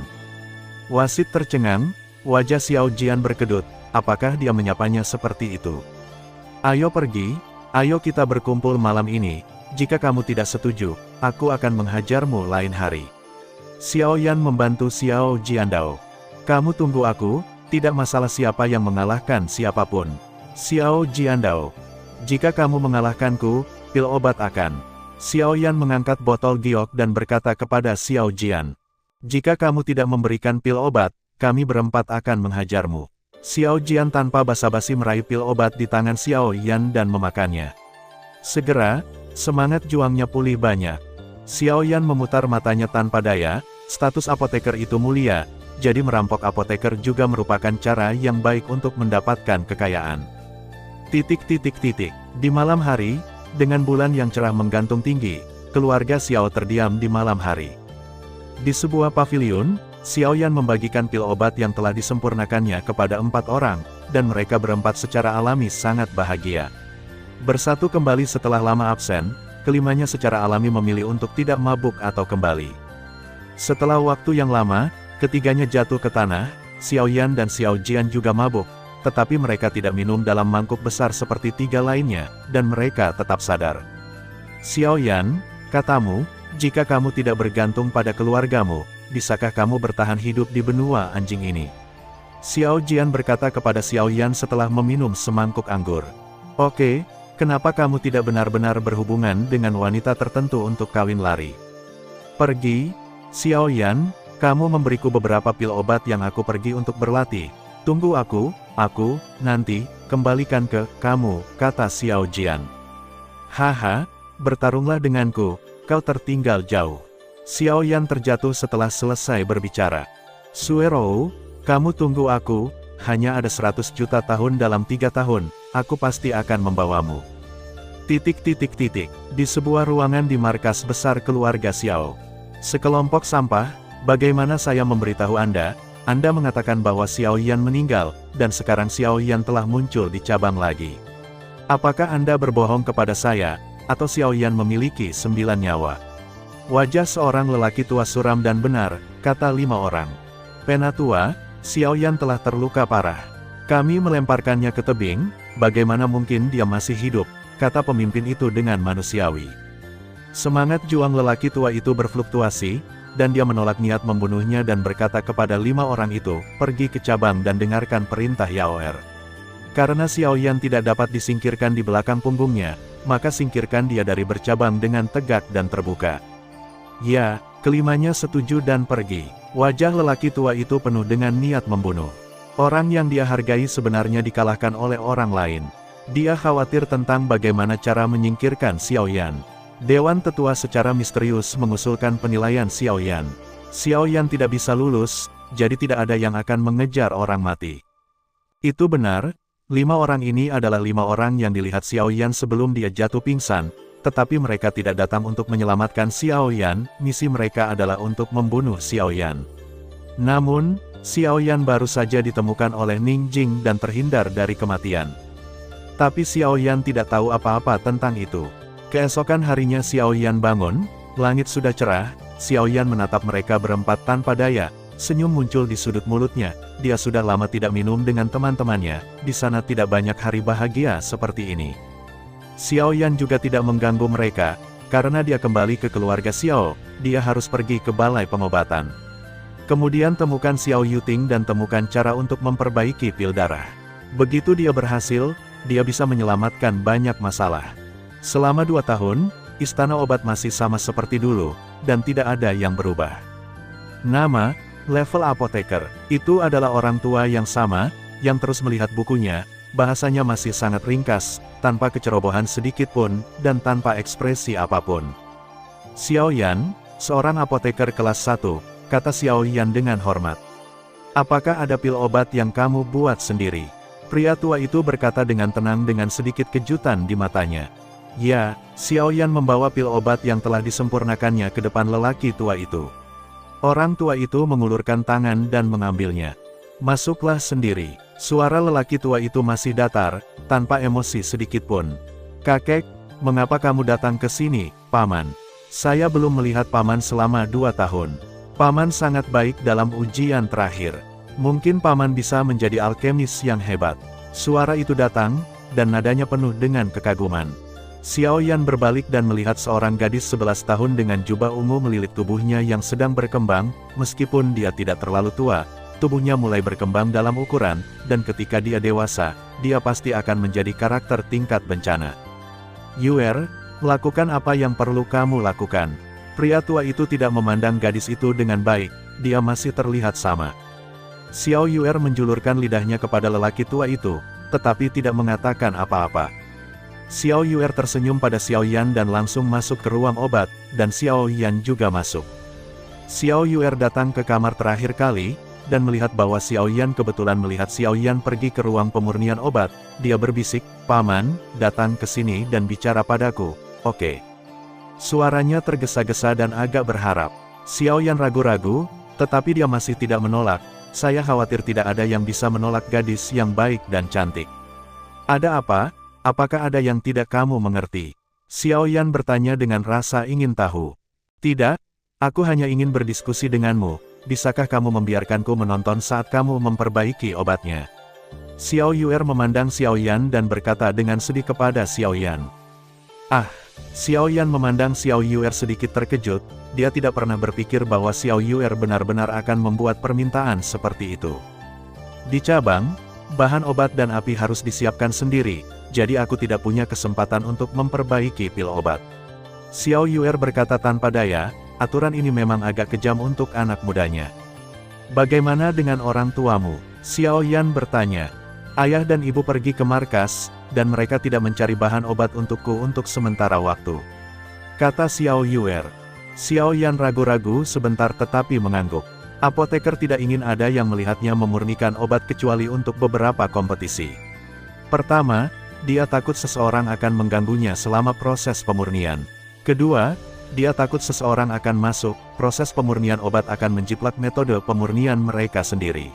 Wasit tercengang, wajah Xiao Jian berkedut, apakah dia menyapanya seperti itu? Ayo pergi, ayo kita berkumpul malam ini, jika kamu tidak setuju, aku akan menghajarmu lain hari. Xiao Yan membantu Xiao Jiandao. Kamu tunggu aku, tidak masalah siapa yang mengalahkan siapapun. Xiao Jiandao. Jika kamu mengalahkanku, pil obat akan. Xiao Yan mengangkat botol giok dan berkata kepada Xiao Jian. Jika kamu tidak memberikan pil obat, kami berempat akan menghajarmu. Xiao Jian tanpa basa-basi meraih pil obat di tangan Xiao Yan dan memakannya. Segera, semangat juangnya pulih banyak. Xiao Yan memutar matanya tanpa daya, status apoteker itu mulia, jadi merampok apoteker juga merupakan cara yang baik untuk mendapatkan kekayaan. Di malam hari, dengan bulan yang cerah menggantung tinggi, keluarga Xiao terdiam di malam hari. Di sebuah pavilion, Xiao Yan membagikan pil obat yang telah disempurnakannya kepada 4 orang, dan mereka berempat secara alami sangat bahagia. Bersatu kembali setelah lama absen, kelimanya secara alami memilih untuk tidak mabuk atau kembali. Setelah waktu yang lama, ketiganya jatuh ke tanah, Xiao Yan dan Xiao Jian juga mabuk, tetapi mereka tidak minum dalam mangkuk besar seperti 3 lainnya, dan mereka tetap sadar. Xiao Yan, katamu, jika kamu tidak bergantung pada keluargamu, bisakah kamu bertahan hidup di benua anjing ini? Xiao Jian berkata kepada Xiao Yan setelah meminum semangkuk anggur. Oke, kenapa kamu tidak benar-benar berhubungan dengan wanita tertentu untuk kawin lari? Pergi, Xiao Yan, kamu memberiku beberapa pil obat yang aku pergi untuk berlatih. Tunggu aku nanti, kembalikan ke kamu, kata Xiao Jian. Haha, bertarunglah denganku, kau tertinggal jauh. Xiao Yan terjatuh setelah selesai berbicara. Suerou, Kamu tunggu aku, hanya ada 100 juta tahun dalam 3 tahun, aku pasti akan membawamu. Di sebuah ruangan di markas besar keluarga Xiao. Sekelompok sampah, bagaimana saya memberitahu Anda? Anda mengatakan bahwa Xiao Yan meninggal, dan sekarang Xiao Yan telah muncul di cabang lagi. Apakah Anda berbohong kepada saya, atau Xiao Yan memiliki 9 nyawa? Wajah seorang lelaki tua suram dan benar, kata 5 orang. Penatua, Xiao Yan telah terluka parah. Kami melemparkannya ke tebing, bagaimana mungkin dia masih hidup, kata pemimpin itu dengan manusiawi. Semangat juang lelaki tua itu berfluktuasi, dan dia menolak niat membunuhnya dan berkata kepada 5 orang itu, pergi ke cabang dan dengarkan perintah Yaoer. Karena Xiao Yan tidak dapat disingkirkan di belakang punggungnya, maka singkirkan dia dari bercabang dengan tegak dan terbuka. Ya, kelimanya setuju dan pergi. Wajah lelaki tua itu penuh dengan niat membunuh. Orang yang dia hargai sebenarnya dikalahkan oleh orang lain. Dia khawatir tentang bagaimana cara menyingkirkan Xiao Yan. Dewan Tetua secara misterius mengusulkan penilaian Xiao Yan. Xiao Yan tidak bisa lulus, jadi tidak ada yang akan mengejar orang mati. Itu benar, 5 orang ini adalah 5 orang yang dilihat Xiao Yan sebelum dia jatuh pingsan, tetapi mereka tidak datang untuk menyelamatkan Xiao Yan, misi mereka adalah untuk membunuh Xiao Yan. Namun, Xiao Yan baru saja ditemukan oleh Ning Jing dan terhindar dari kematian. Tapi Xiao Yan tidak tahu apa-apa tentang itu. Keesokan harinya Xiao Yan bangun, langit sudah cerah, Xiao Yan menatap mereka berempat tanpa daya, senyum muncul di sudut mulutnya, dia sudah lama tidak minum dengan teman-temannya, di sana tidak banyak hari bahagia seperti ini. Xiao Yan juga tidak mengganggu mereka, karena dia kembali ke keluarga Xiao, dia harus pergi ke balai pengobatan. Kemudian temukan Xiao Yuting dan temukan cara untuk memperbaiki pil darah. Begitu dia berhasil, dia bisa menyelamatkan banyak masalah. Selama 2 tahun, istana obat masih sama seperti dulu, dan tidak ada yang berubah. Nama, level apoteker, itu adalah orang tua yang sama, yang terus melihat bukunya, bahasanya masih sangat ringkas, tanpa kecerobohan sedikit pun, dan tanpa ekspresi apapun. Xiao Yan, seorang apoteker kelas 1, kata Xiao Yan dengan hormat. Apakah ada pil obat yang kamu buat sendiri? Pria tua itu berkata dengan tenang dengan sedikit kejutan di matanya. Ya, Xiao Yan membawa pil obat yang telah disempurnakannya ke depan lelaki tua itu. Orang tua itu mengulurkan tangan dan mengambilnya. Masuklah sendiri. Suara lelaki tua itu masih datar, tanpa emosi sedikit pun. Kakek, mengapa kamu datang ke sini, Paman? Saya belum melihat Paman selama 2 tahun. Paman sangat baik dalam ujian terakhir. Mungkin Paman bisa menjadi alkemis yang hebat. Suara itu datang, dan nadanya penuh dengan kekaguman. Xiao Yan berbalik dan melihat seorang gadis 11 tahun dengan jubah ungu melilit tubuhnya yang sedang berkembang, meskipun dia tidak terlalu tua, tubuhnya mulai berkembang dalam ukuran, dan ketika dia dewasa, dia pasti akan menjadi karakter tingkat bencana. Yuer, lakukan apa yang perlu kamu lakukan. Pria tua itu tidak memandang gadis itu dengan baik, dia masih terlihat sama. Xiao Yuer menjulurkan lidahnya kepada lelaki tua itu, tetapi tidak mengatakan apa-apa. Xiao Yuer tersenyum pada Xiao Yan dan langsung masuk ke ruang obat, dan Xiao Yan juga masuk. Xiao Yuer datang ke kamar terakhir kali, dan melihat bahwa Xiao Yan kebetulan melihat Xiao Yan pergi ke ruang pemurnian obat, dia berbisik, Paman, datang ke sini dan bicara padaku, oke. Suaranya tergesa-gesa dan agak berharap. Xiao Yan ragu-ragu, tetapi dia masih tidak menolak, saya khawatir tidak ada yang bisa menolak gadis yang baik dan cantik. Ada apa? Apakah ada yang tidak kamu mengerti? Xiao Yan bertanya dengan rasa ingin tahu. Tidak, aku hanya ingin berdiskusi denganmu, bisakah kamu membiarkanku menonton saat kamu memperbaiki obatnya? Xiao Yuer memandang Xiao Yan dan berkata dengan sedih kepada Xiao Yan. Ah, Xiao Yan memandang Xiao Yuer sedikit terkejut, dia tidak pernah berpikir bahwa Xiao Yuer benar-benar akan membuat permintaan seperti itu. Di cabang, bahan obat dan api harus disiapkan sendiri, jadi aku tidak punya kesempatan untuk memperbaiki pil obat. Xiao Yuer berkata tanpa daya, aturan ini memang agak kejam untuk anak mudanya. Bagaimana dengan orang tuamu? Xiao Yan bertanya. Ayah dan ibu pergi ke markas, dan mereka tidak mencari bahan obat untukku untuk sementara waktu. Kata Xiao Yuer. Xiao Yan ragu-ragu sebentar tetapi mengangguk. Apoteker tidak ingin ada yang melihatnya memurnikan obat kecuali untuk beberapa kompetisi. Pertama, dia takut seseorang akan mengganggunya selama proses pemurnian. Kedua, dia takut seseorang akan masuk, proses pemurnian obat akan menjiplak metode pemurnian mereka sendiri.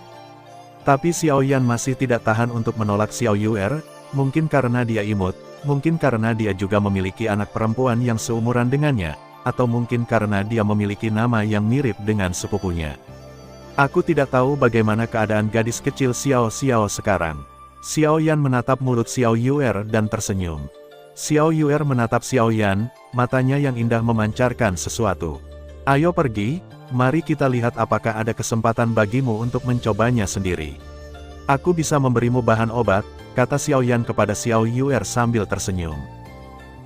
Tapi Xiao Yan masih tidak tahan untuk menolak Xiao Yuer, mungkin karena dia imut, mungkin karena dia juga memiliki anak perempuan yang seumuran dengannya, atau mungkin karena dia memiliki nama yang mirip dengan sepupunya. Aku tidak tahu bagaimana keadaan gadis kecil Xiao Xiao sekarang. Xiao Yan menatap mulut Xiao Yuer dan tersenyum. Xiao Yuer menatap Xiao Yan, matanya yang indah memancarkan sesuatu. Ayo pergi, mari kita lihat apakah ada kesempatan bagimu untuk mencobanya sendiri. Aku bisa memberimu bahan obat, kata Xiao Yan kepada Xiao Yuer sambil tersenyum.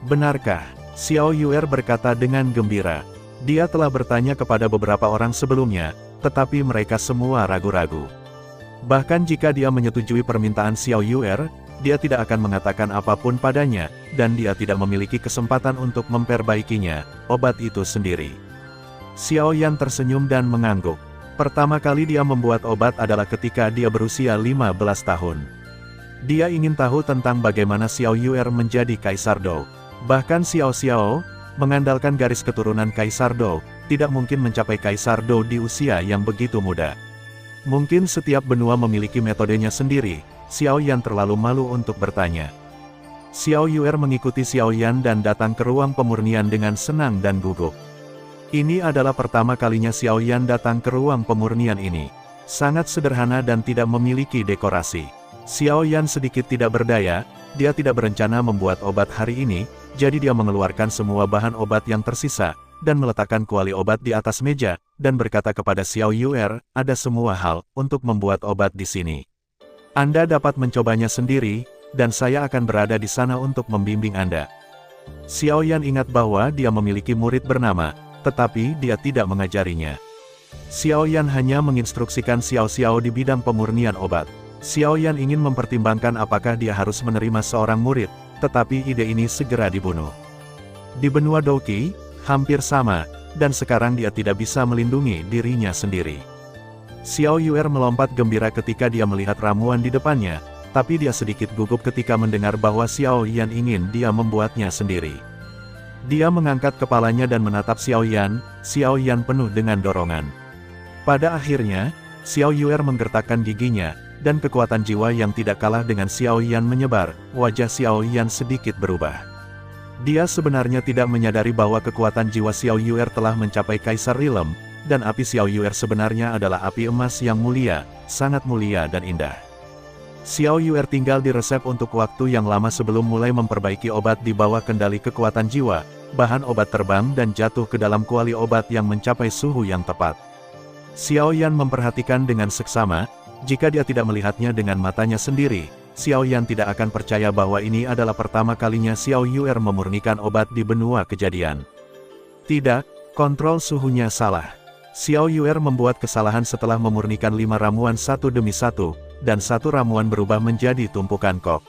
Benarkah? Xiao Yuer berkata dengan gembira. Dia telah bertanya kepada beberapa orang sebelumnya, tetapi mereka semua ragu-ragu. Bahkan jika dia menyetujui permintaan Xiao Yuer, dia tidak akan mengatakan apapun padanya, dan dia tidak memiliki kesempatan untuk memperbaikinya, obat itu sendiri. Xiao Yan tersenyum dan mengangguk. Pertama kali dia membuat obat adalah ketika dia berusia 15 tahun. Dia ingin tahu tentang bagaimana Xiao Yuer menjadi Kaisar Dou. Bahkan Xiao Xiao, mengandalkan garis keturunan Kaisar Dou, tidak mungkin mencapai Kaisar Dou di usia yang begitu muda. Mungkin setiap benua memiliki metodenya sendiri, Xiao Yan terlalu malu untuk bertanya. Xiao Yuer mengikuti Xiao Yan dan datang ke ruang pemurnian dengan senang dan gugup. Ini adalah pertama kalinya Xiao Yan datang ke ruang pemurnian ini. Sangat sederhana dan tidak memiliki dekorasi. Xiao Yan sedikit tidak berdaya, dia tidak berencana membuat obat hari ini, jadi dia mengeluarkan semua bahan obat yang tersisa, dan meletakkan kuali obat di atas meja, dan berkata kepada Xiao Yuer, ada semua hal untuk membuat obat di sini. Anda dapat mencobanya sendiri, dan saya akan berada di sana untuk membimbing Anda. Xiao Yan ingat bahwa dia memiliki murid bernama, tetapi dia tidak mengajarinya. Xiao Yan hanya menginstruksikan Xiao Xiao di bidang pemurnian obat. Xiao Yan ingin mempertimbangkan apakah dia harus menerima seorang murid, tetapi ide ini segera dibunuh. Di benua Douqi, hampir sama, dan sekarang dia tidak bisa melindungi dirinya sendiri. Xiao Yuer melompat gembira ketika dia melihat ramuan di depannya, tapi dia sedikit gugup ketika mendengar bahwa Xiao Yan ingin dia membuatnya sendiri. Dia mengangkat kepalanya dan menatap Xiao Yan penuh dengan dorongan. Pada akhirnya, Xiao Yuer menggertakkan giginya, dan kekuatan jiwa yang tidak kalah dengan Xiao Yan menyebar, wajah Xiao Yan sedikit berubah. Dia sebenarnya tidak menyadari bahwa kekuatan jiwa Xiao Yuer telah mencapai Kaisar Rilem, dan api Xiao Yuer sebenarnya adalah api emas yang mulia, sangat mulia dan indah. Xiao Yuer tinggal di resep untuk waktu yang lama sebelum mulai memperbaiki obat di bawah kendali kekuatan jiwa, bahan obat terbang dan jatuh ke dalam kuali obat yang mencapai suhu yang tepat. Xiao Yan memperhatikan dengan seksama, jika dia tidak melihatnya dengan matanya sendiri, Xiao Yan tidak akan percaya bahwa ini adalah pertama kalinya Xiao Yuer memurnikan obat di benua kejadian. Tidak, kontrol suhunya salah. Xiao Yuer membuat kesalahan setelah memurnikan 5 ramuan satu demi satu, dan satu ramuan berubah menjadi tumpukan kok.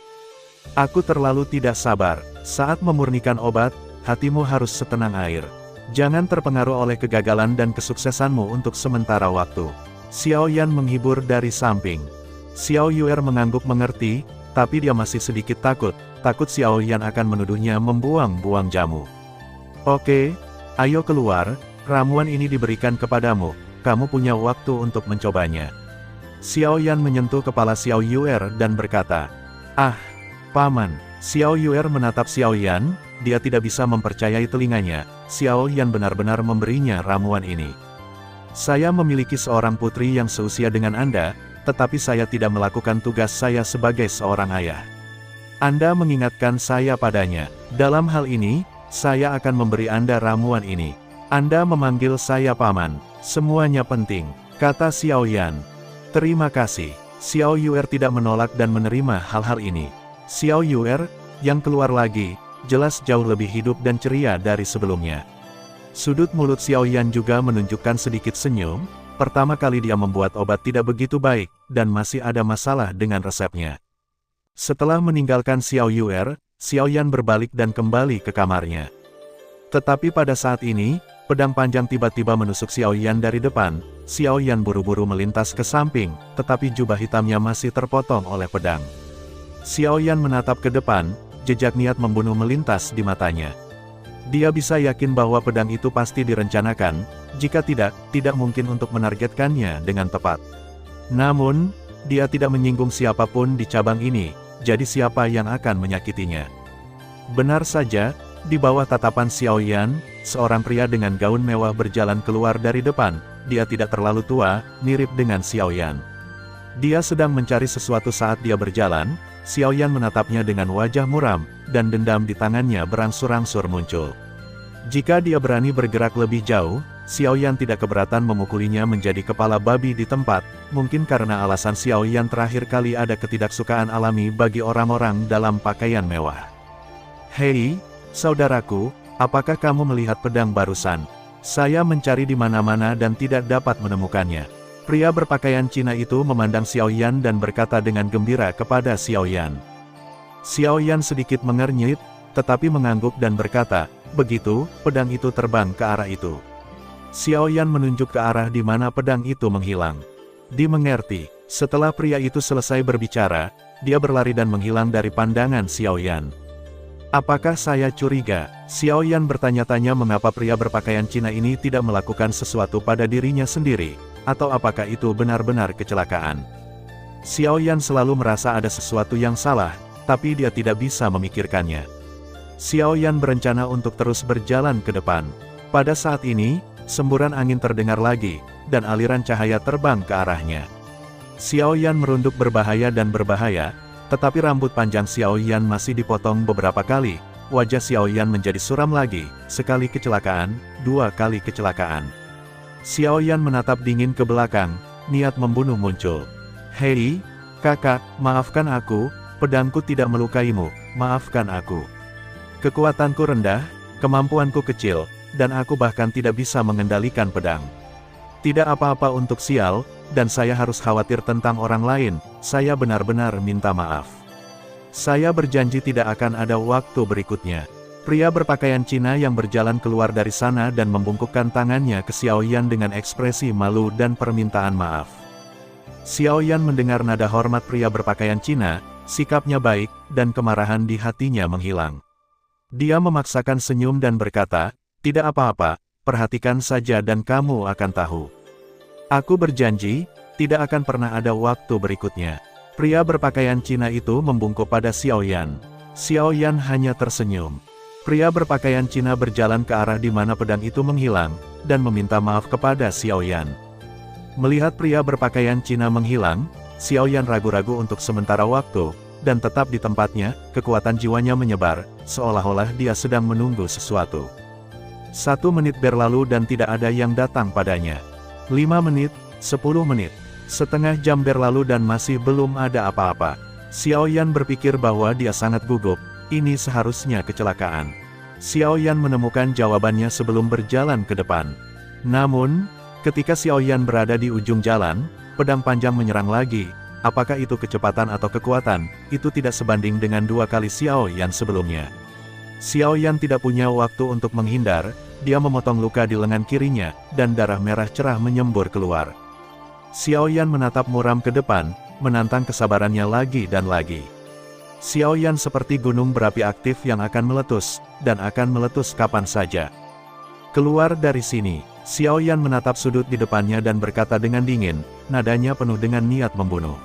Aku terlalu tidak sabar. Saat memurnikan obat, hatimu harus setenang air. Jangan terpengaruh oleh kegagalan dan kesuksesanmu untuk sementara waktu. Xiao Yan menghibur dari samping. Xiao Yuer mengangguk mengerti, tapi dia masih sedikit takut Xiao Yan akan menuduhnya membuang-buang jamu. Oke, ayo keluar, ramuan ini diberikan kepadamu, kamu punya waktu untuk mencobanya. Xiao Yan menyentuh kepala Xiao Yuer dan berkata, "Ah, Paman." Xiao Yuer menatap Xiao Yan, dia tidak bisa mempercayai telinganya, Xiao Yan benar-benar memberinya ramuan ini. Saya memiliki seorang putri yang seusia dengan Anda, tetapi saya tidak melakukan tugas saya sebagai seorang ayah. Anda mengingatkan saya padanya. Dalam hal ini, saya akan memberi Anda ramuan ini. Anda memanggil saya Paman. Semuanya penting, kata Xiao Yan. Terima kasih. Xiao Yuer tidak menolak dan menerima hal-hal ini. Xiao Yuer, yang keluar lagi, jelas jauh lebih hidup dan ceria dari sebelumnya. Sudut mulut Xiao Yan juga menunjukkan sedikit senyum. Pertama kali dia membuat obat tidak begitu baik, dan masih ada masalah dengan resepnya. Setelah meninggalkan Xiao Yuer, Xiao Yan berbalik dan kembali ke kamarnya. Tetapi pada saat ini, pedang panjang tiba-tiba menusuk Xiao Yan dari depan. Xiao Yan buru-buru melintas ke samping, tetapi jubah hitamnya masih terpotong oleh pedang. Xiao Yan menatap ke depan, jejak niat membunuh melintas di matanya. Dia bisa yakin bahwa pedang itu pasti direncanakan, jika tidak mungkin untuk menargetkannya dengan tepat. Namun, dia tidak menyinggung siapapun di cabang ini, jadi siapa yang akan menyakitinya? Benar saja, di bawah tatapan Xiao Yan, seorang pria dengan gaun mewah berjalan keluar dari depan. Dia tidak terlalu tua, mirip dengan Xiao Yan. Dia sedang mencari sesuatu saat dia berjalan. Xiao Yan menatapnya dengan wajah muram, dan dendam di tangannya berangsur-angsur muncul. Jika dia berani bergerak lebih jauh, Xiao Yan tidak keberatan memukulinya menjadi kepala babi di tempat, mungkin karena alasan Xiao Yan terakhir kali ada ketidaksukaan alami bagi orang-orang dalam pakaian mewah. Hei, saudaraku, apakah kamu melihat pedang barusan? Saya mencari di mana-mana dan tidak dapat menemukannya. Pria berpakaian Cina itu memandang Xiao Yan dan berkata dengan gembira kepada Xiao Yan. Xiao Yan sedikit mengernyit, tetapi mengangguk dan berkata, begitu, pedang itu terbang ke arah itu. Xiao Yan menunjuk ke arah di mana pedang itu menghilang. Dimengerti, setelah pria itu selesai berbicara, dia berlari dan menghilang dari pandangan Xiao Yan. Apakah saya curiga? Xiao Yan bertanya-tanya mengapa pria berpakaian Cina ini tidak melakukan sesuatu pada dirinya sendiri, atau apakah itu benar-benar kecelakaan. Xiao Yan selalu merasa ada sesuatu yang salah, tapi dia tidak bisa memikirkannya. Xiao Yan berencana untuk terus berjalan ke depan. Pada saat ini, semburan angin terdengar lagi, dan aliran cahaya terbang ke arahnya. Xiao Yan merunduk berbahaya dan berbahaya, tetapi rambut panjang Xiao Yan masih dipotong beberapa kali. Wajah Xiao Yan menjadi suram lagi, sekali kecelakaan, dua kali kecelakaan. Xiao Yan menatap dingin ke belakang, niat membunuh muncul. Hei, kakak, maafkan aku, pedangku tidak melukaimu, maafkan aku. Kekuatanku rendah, kemampuanku kecil, dan aku bahkan tidak bisa mengendalikan pedang. Tidak apa-apa untuk sial, dan saya harus khawatir tentang orang lain, saya benar-benar minta maaf. Saya berjanji tidak akan ada waktu berikutnya. Pria berpakaian Cina yang berjalan keluar dari sana dan membungkukkan tangannya ke Xiao Yan dengan ekspresi malu dan permintaan maaf. Xiao Yan mendengar nada hormat pria berpakaian Cina, sikapnya baik, dan kemarahan di hatinya menghilang. Dia memaksakan senyum dan berkata, tidak apa-apa, perhatikan saja dan kamu akan tahu. Aku berjanji, tidak akan pernah ada waktu berikutnya. Pria berpakaian Cina itu membungkuk pada Xiao Yan. Xiao Yan hanya tersenyum. Pria berpakaian Cina berjalan ke arah di mana pedang itu menghilang, dan meminta maaf kepada Xiao Yan. Melihat pria berpakaian Cina menghilang, Xiao Yan ragu-ragu untuk sementara waktu, dan tetap di tempatnya, kekuatan jiwanya menyebar, seolah-olah dia sedang menunggu sesuatu. 1 menit berlalu dan tidak ada yang datang padanya. 5 menit, 10 menit, setengah jam berlalu dan masih belum ada apa-apa. Xiao Yan berpikir bahwa dia sangat gugup, ini seharusnya kecelakaan. Xiao Yan menemukan jawabannya sebelum berjalan ke depan. Namun, ketika Xiao Yan berada di ujung jalan, pedang panjang menyerang lagi. Apakah itu kecepatan atau kekuatan, itu tidak sebanding dengan 2 kali Xiao Yan sebelumnya. Xiao Yan tidak punya waktu untuk menghindar, dia memotong luka di lengan kirinya, dan darah merah cerah menyembur keluar. Xiao Yan menatap muram ke depan, menantang kesabarannya lagi dan lagi. Xiao Yan seperti gunung berapi aktif yang akan meletus, dan akan meletus kapan saja. Keluar dari sini, Xiao Yan menatap sudut di depannya dan berkata dengan dingin, nadanya penuh dengan niat membunuh.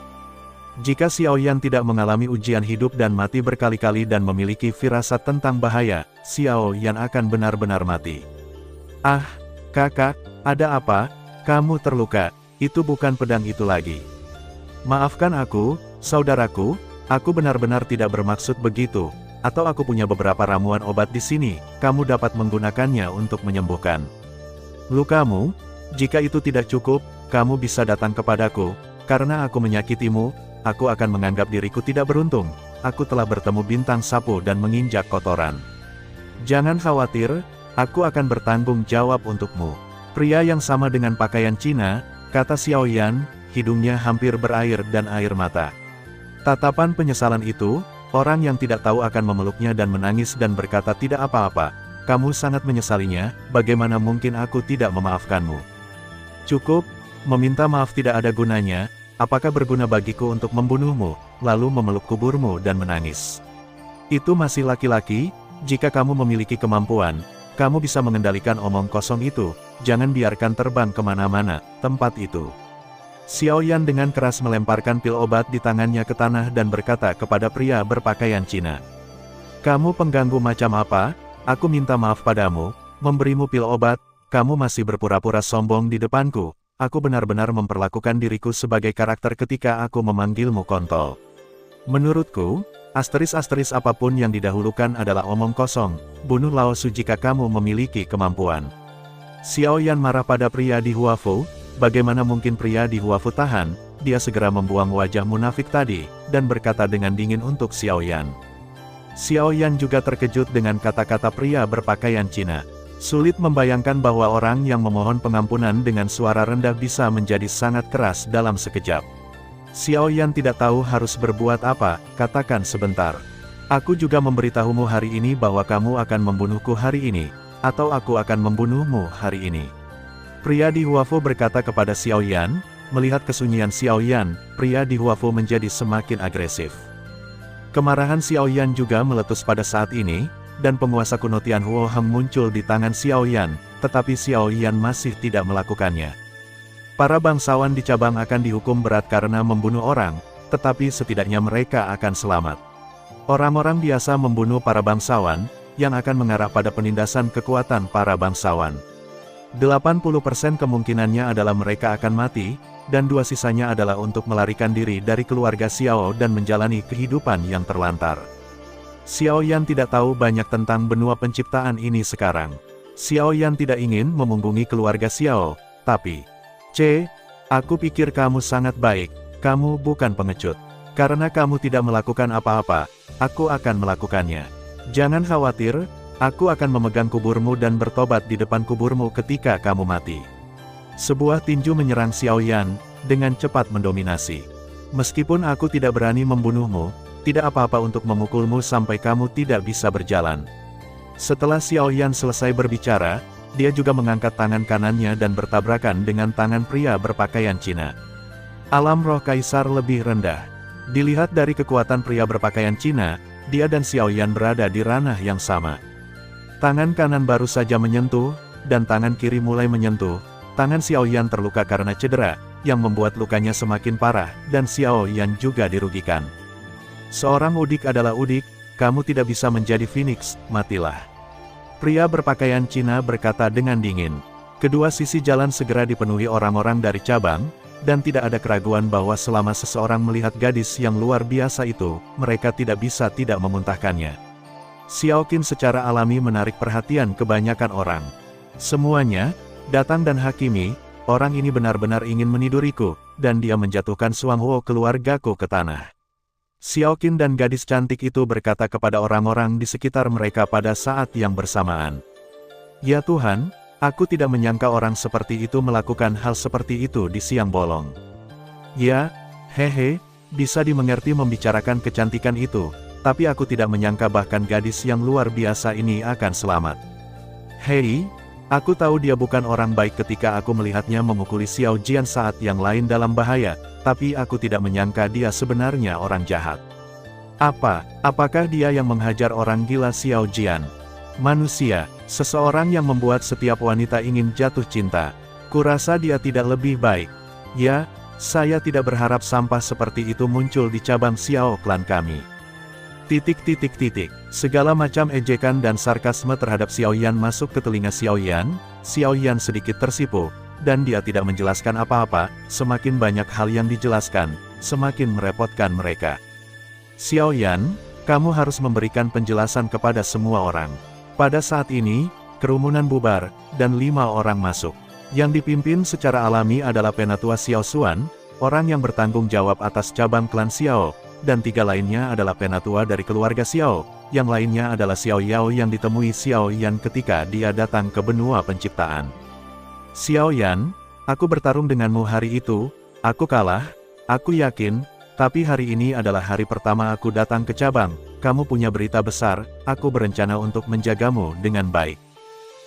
Jika Xiao Yan tidak mengalami ujian hidup dan mati berkali-kali dan memiliki firasat tentang bahaya, Xiao Yan akan benar-benar mati. Ah, kakak, ada apa? Kamu terluka, itu bukan pedang itu lagi. Maafkan aku, saudaraku, aku benar-benar tidak bermaksud begitu, atau aku punya beberapa ramuan obat di sini, kamu dapat menggunakannya untuk menyembuhkan lukamu. Jika itu tidak cukup, kamu bisa datang kepadaku, karena aku menyakitimu. Aku akan menganggap diriku tidak beruntung, aku telah bertemu bintang sapu dan menginjak kotoran. Jangan khawatir, aku akan bertanggung jawab untukmu. Pria yang sama dengan pakaian Cina, kata Xiao Yan, hidungnya hampir berair dan air mata. Tatapan penyesalan itu, orang yang tidak tahu akan memeluknya dan menangis dan berkata tidak apa-apa, kamu sangat menyesalinya, bagaimana mungkin aku tidak memaafkanmu? Cukup, meminta maaf tidak ada gunanya, apakah berguna bagiku untuk membunuhmu, lalu memeluk kuburmu dan menangis? Itu masih laki-laki, jika kamu memiliki kemampuan, kamu bisa mengendalikan omong kosong itu, jangan biarkan terbang kemana-mana, tempat itu. Xiao Yan dengan keras melemparkan pil obat di tangannya ke tanah dan berkata kepada pria berpakaian Cina. Kamu pengganggu macam apa? Aku minta maaf padamu, memberimu pil obat, kamu masih berpura-pura sombong di depanku, aku benar-benar memperlakukan diriku sebagai karakter ketika aku memanggilmu kontol. Menurutku, asteris-asteris apapun yang didahulukan adalah omong kosong, bunuh Lao Su jika kamu memiliki kemampuan. Xiao Yan marah pada pria di Huafu, bagaimana mungkin pria di Huafu tahan, dia segera membuang wajah munafik tadi, dan berkata dengan dingin untuk Xiao Yan. Xiao Yan juga terkejut dengan kata-kata pria berpakaian Cina. Sulit membayangkan bahwa orang yang memohon pengampunan dengan suara rendah bisa menjadi sangat keras dalam sekejap. Xiao Yan tidak tahu harus berbuat apa, katakan sebentar. Aku juga memberitahumu hari ini bahwa kamu akan membunuhku hari ini, atau aku akan membunuhmu hari ini. Pria di Huafu berkata kepada Xiao Yan, melihat kesunyian Xiao Yan, pria di Huafu menjadi semakin agresif. Kemarahan Xiao Yan juga meletus pada saat ini, dan penguasa kuno Tianhuo Heng muncul di tangan Xiao Yan, tetapi Xiao Yan masih tidak melakukannya. Para bangsawan di cabang akan dihukum berat karena membunuh orang, tetapi setidaknya mereka akan selamat. Orang-orang biasa membunuh para bangsawan, yang akan mengarah pada penindasan kekuatan para bangsawan. 80% kemungkinannya adalah mereka akan mati, dan 2 sisanya adalah untuk melarikan diri dari keluarga Xiao dan menjalani kehidupan yang terlantar. Xiao Yan tidak tahu banyak tentang benua penciptaan ini sekarang. Xiao Yan tidak ingin memunggungi keluarga Xiao, tapi, aku pikir kamu sangat baik, kamu bukan pengecut. Karena kamu tidak melakukan apa-apa, aku akan melakukannya. Jangan khawatir, aku akan memegang kuburmu dan bertobat di depan kuburmu ketika kamu mati. Sebuah tinju menyerang Xiao Yan, dengan cepat mendominasi. Meskipun aku tidak berani membunuhmu, tidak apa-apa untuk memukulmu sampai kamu tidak bisa berjalan. Setelah Xiao Yan selesai berbicara, dia juga mengangkat tangan kanannya dan bertabrakan dengan tangan pria berpakaian Cina. Alam roh kaisar lebih rendah. Dilihat dari kekuatan pria berpakaian Cina, dia dan Xiao Yan berada di ranah yang sama. Tangan kanan baru saja menyentuh, dan tangan kiri mulai menyentuh. Tangan Xiao Yan terluka karena cedera, yang membuat lukanya semakin parah, dan Xiao Yan juga dirugikan. Seorang udik adalah udik, kamu tidak bisa menjadi Phoenix, matilah. Pria berpakaian Cina berkata dengan dingin. Kedua sisi jalan segera dipenuhi orang-orang dari cabang, dan tidak ada keraguan bahwa selama seseorang melihat gadis yang luar biasa itu, mereka tidak bisa tidak memuntahkannya. Xiao Qin secara alami menarik perhatian kebanyakan orang. Semuanya, datang dan hakimi, orang ini benar-benar ingin meniduriku, dan dia menjatuhkan Suanghuo keluargaku ke tanah. Xiao Qin dan gadis cantik itu berkata kepada orang-orang di sekitar mereka pada saat yang bersamaan. Ya Tuhan, aku tidak menyangka orang seperti itu melakukan hal seperti itu di siang bolong. Ya, hehe, bisa dimengerti membicarakan kecantikan itu, tapi aku tidak menyangka bahkan gadis yang luar biasa ini akan selamat. Hei, aku tahu dia bukan orang baik ketika aku melihatnya memukuli Xiao Jian saat yang lain dalam bahaya, tapi aku tidak menyangka dia sebenarnya orang jahat. Apakah dia yang menghajar orang gila Xiao Jian? Manusia, seseorang yang membuat setiap wanita ingin jatuh cinta. Kurasa dia tidak lebih baik. Ya, saya tidak berharap sampah seperti itu muncul di cabang Xiao klan kami. Segala macam ejekan dan sarkasme terhadap Xiao Yan masuk ke telinga Xiao Yan. Xiao Yan sedikit tersipu, dan dia tidak menjelaskan apa-apa. Semakin banyak hal yang dijelaskan, semakin merepotkan mereka. Xiao Yan, kamu harus memberikan penjelasan kepada semua orang. Pada saat ini, kerumunan bubar, dan 5 orang masuk. Yang dipimpin secara alami adalah Penatua Xiao Xuan, orang yang bertanggung jawab atas cabang klan Xiao, dan 3 lainnya adalah penatua dari keluarga Xiao, yang lainnya adalah Xiao Yao yang ditemui Xiao Yan ketika dia datang ke benua penciptaan. Xiao Yan, aku bertarung denganmu hari itu, aku kalah, aku yakin, tapi hari ini adalah hari pertama aku datang ke cabang, kamu punya berita besar, aku berencana untuk menjagamu dengan baik.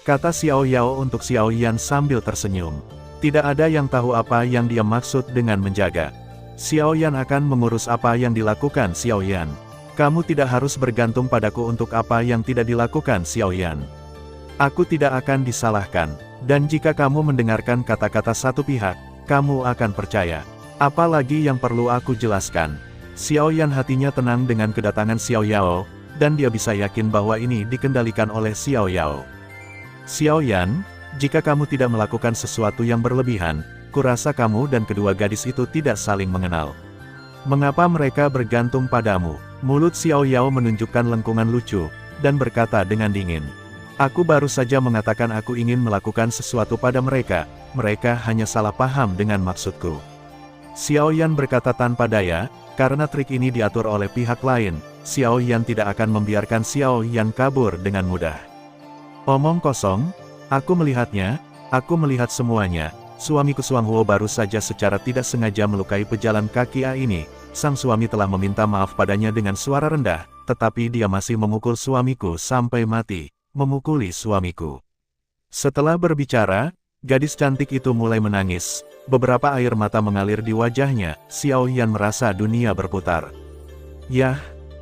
Kata Xiao Yao untuk Xiao Yan sambil tersenyum. Tidak ada yang tahu apa yang dia maksud dengan menjaga. Xiao Yan akan mengurus apa yang dilakukan Xiao Yan. Kamu tidak harus bergantung padaku untuk apa yang tidak dilakukan Xiao Yan. Aku tidak akan disalahkan, dan jika kamu mendengarkan kata-kata satu pihak, kamu akan percaya. Apalagi yang perlu aku jelaskan. Xiao Yan hatinya tenang dengan kedatangan Xiao Yao, dan dia bisa yakin bahwa ini dikendalikan oleh Xiao Yao. Xiao Yan, jika kamu tidak melakukan sesuatu yang berlebihan, kurasa kamu dan kedua gadis itu tidak saling mengenal. Mengapa mereka bergantung padamu? Mulut Xiao Yao menunjukkan lengkungan lucu, dan berkata dengan dingin. Aku baru saja mengatakan aku ingin melakukan sesuatu pada mereka, mereka hanya salah paham dengan maksudku. Xiao Yan berkata tanpa daya, karena trik ini diatur oleh pihak lain, Xiao Yan tidak akan membiarkan Xiao Yan kabur dengan mudah. Omong kosong, aku melihatnya, aku melihat semuanya. Suamiku Suang Huo baru saja secara tidak sengaja melukai pejalan kaki A ini. Sang suami telah meminta maaf padanya dengan suara rendah, tetapi dia masih memukul suamiku sampai mati, memukuli suamiku. Setelah berbicara, gadis cantik itu mulai menangis. Beberapa air mata mengalir di wajahnya. Xiao Yan merasa dunia berputar. Yah,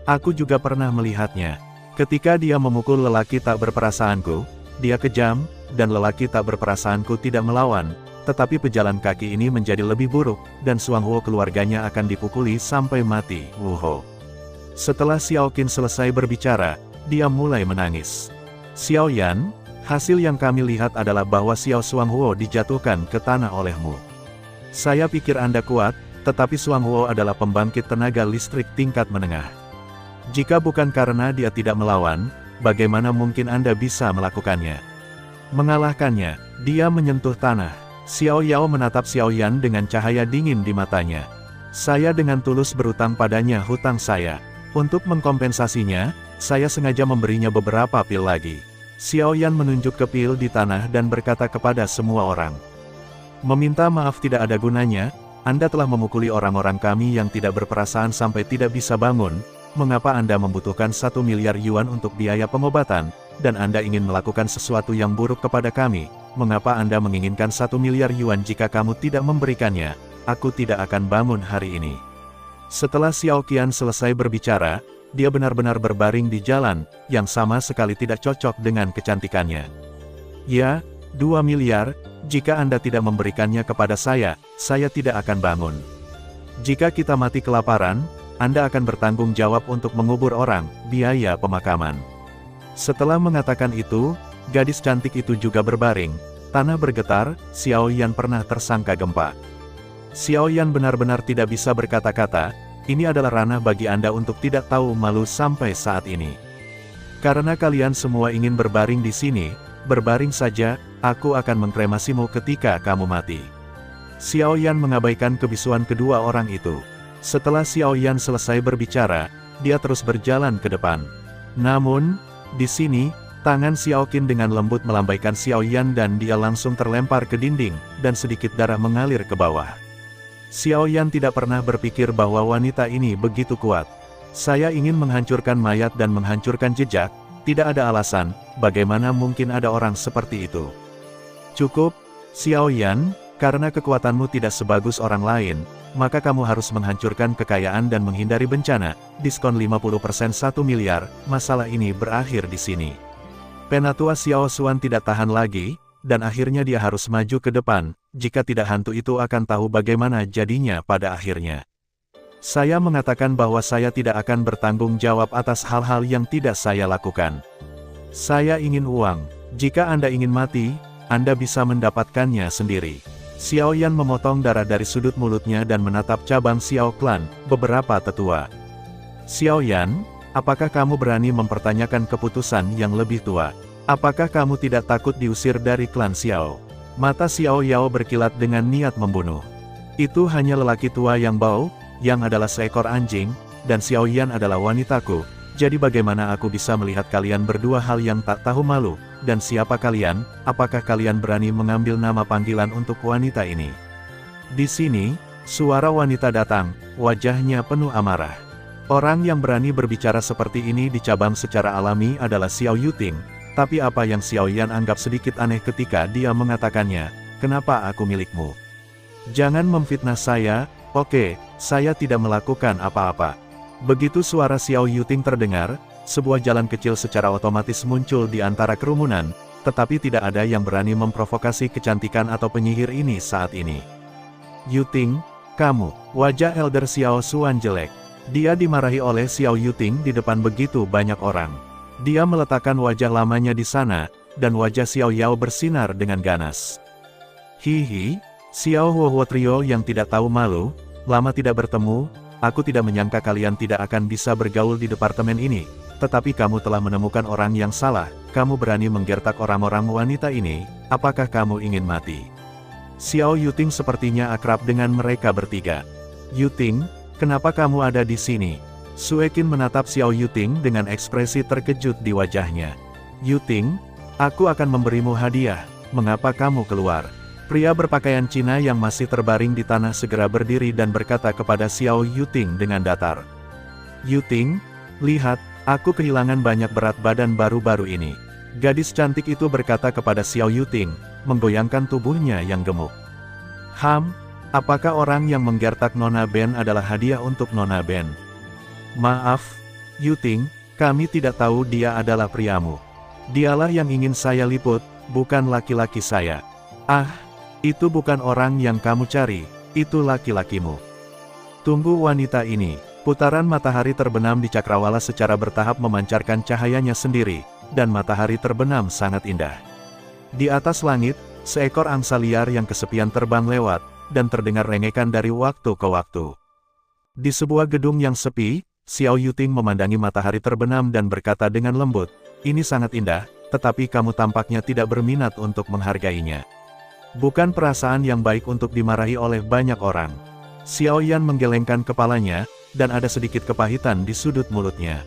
aku juga pernah melihatnya. Ketika dia memukul lelaki tak berperasaanku, dia kejam, dan lelaki tak berperasaanku tidak melawan, tetapi pejalan kaki ini menjadi lebih buruk, dan Suang Huo keluarganya akan dipukuli sampai mati. Wuho. Setelah Xiao Qin selesai berbicara, dia mulai menangis. Xiao Yan, hasil yang kami lihat adalah bahwa Xiao Suang Huo dijatuhkan ke tanah olehmu. Saya pikir Anda kuat, tetapi Suang Huo adalah pembangkit tenaga listrik tingkat menengah. Jika bukan karena dia tidak melawan, bagaimana mungkin Anda bisa melakukannya? Mengalahkannya, dia menyentuh tanah. Xiao Yao menatap Xiao Yan dengan cahaya dingin di matanya. Saya dengan tulus berutang padanya hutang saya. Untuk mengkompensasinya, saya sengaja memberinya beberapa pil lagi. Xiao Yan menunjuk ke pil di tanah dan berkata kepada semua orang. Meminta maaf tidak ada gunanya, Anda telah memukuli orang-orang kami yang tidak berperasaan sampai tidak bisa bangun. Mengapa Anda membutuhkan 1 miliar yuan untuk biaya pengobatan, dan Anda ingin melakukan sesuatu yang buruk kepada kami? Mengapa Anda menginginkan 1 miliar yuan jika kamu tidak memberikannya? Aku tidak akan bangun hari ini. Setelah Xiao Qian selesai berbicara, dia benar-benar berbaring di jalan, yang sama sekali tidak cocok dengan kecantikannya. Ya, 2 miliar, jika Anda tidak memberikannya kepada saya tidak akan bangun. Jika kita mati kelaparan, Anda akan bertanggung jawab untuk mengubur orang, biaya pemakaman. Setelah mengatakan itu, gadis cantik itu juga berbaring. Tanah bergetar, Xiao Yan pernah tersangka gempa. Xiao Yan benar-benar tidak bisa berkata-kata, ini adalah ranah bagi Anda untuk tidak tahu malu sampai saat ini. Karena kalian semua ingin berbaring di sini, berbaring saja, aku akan mengkremasimu ketika kamu mati. Xiao Yan mengabaikan kebisuan kedua orang itu. Setelah Xiao Yan selesai berbicara, dia terus berjalan ke depan. Namun, di sini, tangan Xiao Qin dengan lembut melambaikan Xiao Yan dan dia langsung terlempar ke dinding, dan sedikit darah mengalir ke bawah. Xiao Yan tidak pernah berpikir bahwa wanita ini begitu kuat. Saya ingin menghancurkan mayat dan menghancurkan jejak, tidak ada alasan, bagaimana mungkin ada orang seperti itu. Cukup, Xiao Yan, karena kekuatanmu tidak sebagus orang lain, maka kamu harus menghancurkan kekayaan dan menghindari bencana, diskon 50% 1 miliar, masalah ini berakhir di sini. Penatua Xiao Xuan tidak tahan lagi, dan akhirnya dia harus maju ke depan, jika tidak hantu itu akan tahu bagaimana jadinya pada akhirnya. Saya mengatakan bahwa saya tidak akan bertanggung jawab atas hal-hal yang tidak saya lakukan. Saya ingin uang, jika Anda ingin mati, Anda bisa mendapatkannya sendiri. Xiao Yan memotong darah dari sudut mulutnya dan menatap cabang Xiao Clan, beberapa tetua. Xiao Yan, apakah kamu berani mempertanyakan keputusan yang lebih tua? Apakah kamu tidak takut diusir dari klan Xiao? Mata Xiao Yao berkilat dengan niat membunuh. Itu hanya lelaki tua yang bau, yang adalah seekor anjing, dan Xiao Yan adalah wanitaku, jadi bagaimana aku bisa melihat kalian berdua hal yang tak tahu malu? Dan siapa kalian? Apakah kalian berani mengambil nama panggilan untuk wanita ini? Di sini, suara wanita datang, wajahnya penuh amarah. Orang yang berani berbicara seperti ini dicabang secara alami adalah Xiao Yuting, tapi apa yang Xiao Yan anggap sedikit aneh ketika dia mengatakannya, "Kenapa aku milikmu? Jangan memfitnah saya." "Oke, saya tidak melakukan apa-apa." Begitu suara Xiao Yuting terdengar, sebuah jalan kecil secara otomatis muncul di antara kerumunan, tetapi tidak ada yang berani memprovokasi kecantikan atau penyihir ini saat ini. "Yuting, kamu," wajah Elder Xiao Xuan jelek. Dia dimarahi oleh Xiao Yuting di depan begitu banyak orang. Dia meletakkan wajah lamanya di sana, dan wajah Xiao Yao bersinar dengan ganas. "Hihi, Xiao Huohuo trio yang tidak tahu malu, lama tidak bertemu, aku tidak menyangka kalian tidak akan bisa bergaul di departemen ini, tetapi kamu telah menemukan orang yang salah, kamu berani menggertak orang-orang wanita ini, apakah kamu ingin mati?" Xiao Yuting sepertinya akrab dengan mereka bertiga. "Yuting, kenapa kamu ada di sini?" Sue Qin menatap Xiao Yuting dengan ekspresi terkejut di wajahnya. "Yuting, aku akan memberimu hadiah, mengapa kamu keluar?" Pria berpakaian Cina yang masih terbaring di tanah segera berdiri dan berkata kepada Xiao Yuting dengan datar. "Yuting, lihat, aku kehilangan banyak berat badan baru-baru ini." Gadis cantik itu berkata kepada Xiao Yuting, menggoyangkan tubuhnya yang gemuk. Apakah orang yang menggertak Nona Ben adalah hadiah untuk Nona Ben?" "Maaf, Yuting, kami tidak tahu dia adalah priamu. Dialah yang ingin saya liput, bukan laki-laki saya." "Ah, itu bukan orang yang kamu cari, itu laki-lakimu." "Tunggu wanita ini." Putaran matahari terbenam di cakrawala secara bertahap memancarkan cahayanya sendiri, dan matahari terbenam sangat indah. Di atas langit, seekor angsa liar yang kesepian terbang lewat, dan terdengar rengekan dari waktu ke waktu. Di sebuah gedung yang sepi, Xiao Yuting memandangi matahari terbenam dan berkata dengan lembut, "Ini sangat indah, tetapi kamu tampaknya tidak berminat untuk menghargainya." Bukan perasaan yang baik untuk dimarahi oleh banyak orang. Xiao Yan menggelengkan kepalanya, dan ada sedikit kepahitan di sudut mulutnya.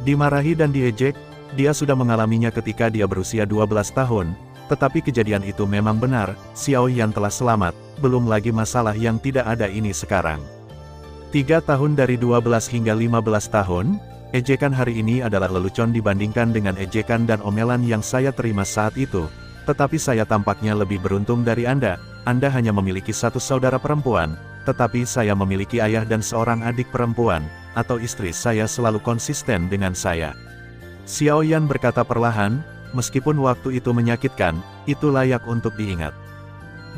Dimarahi dan diejek, dia sudah mengalaminya ketika dia berusia 12 tahun, tetapi kejadian itu memang benar, Xiao Yan telah selamat, belum lagi masalah yang tidak ada ini sekarang. 3 tahun dari 12 hingga 15 tahun, ejekan hari ini adalah lelucon dibandingkan dengan ejekan dan omelan yang saya terima saat itu, tetapi saya tampaknya lebih beruntung dari Anda hanya memiliki satu saudara perempuan, tetapi saya memiliki ayah dan seorang adik perempuan, atau istri saya selalu konsisten dengan saya. Xiao Yan berkata perlahan, meskipun waktu itu menyakitkan, itu layak untuk diingat.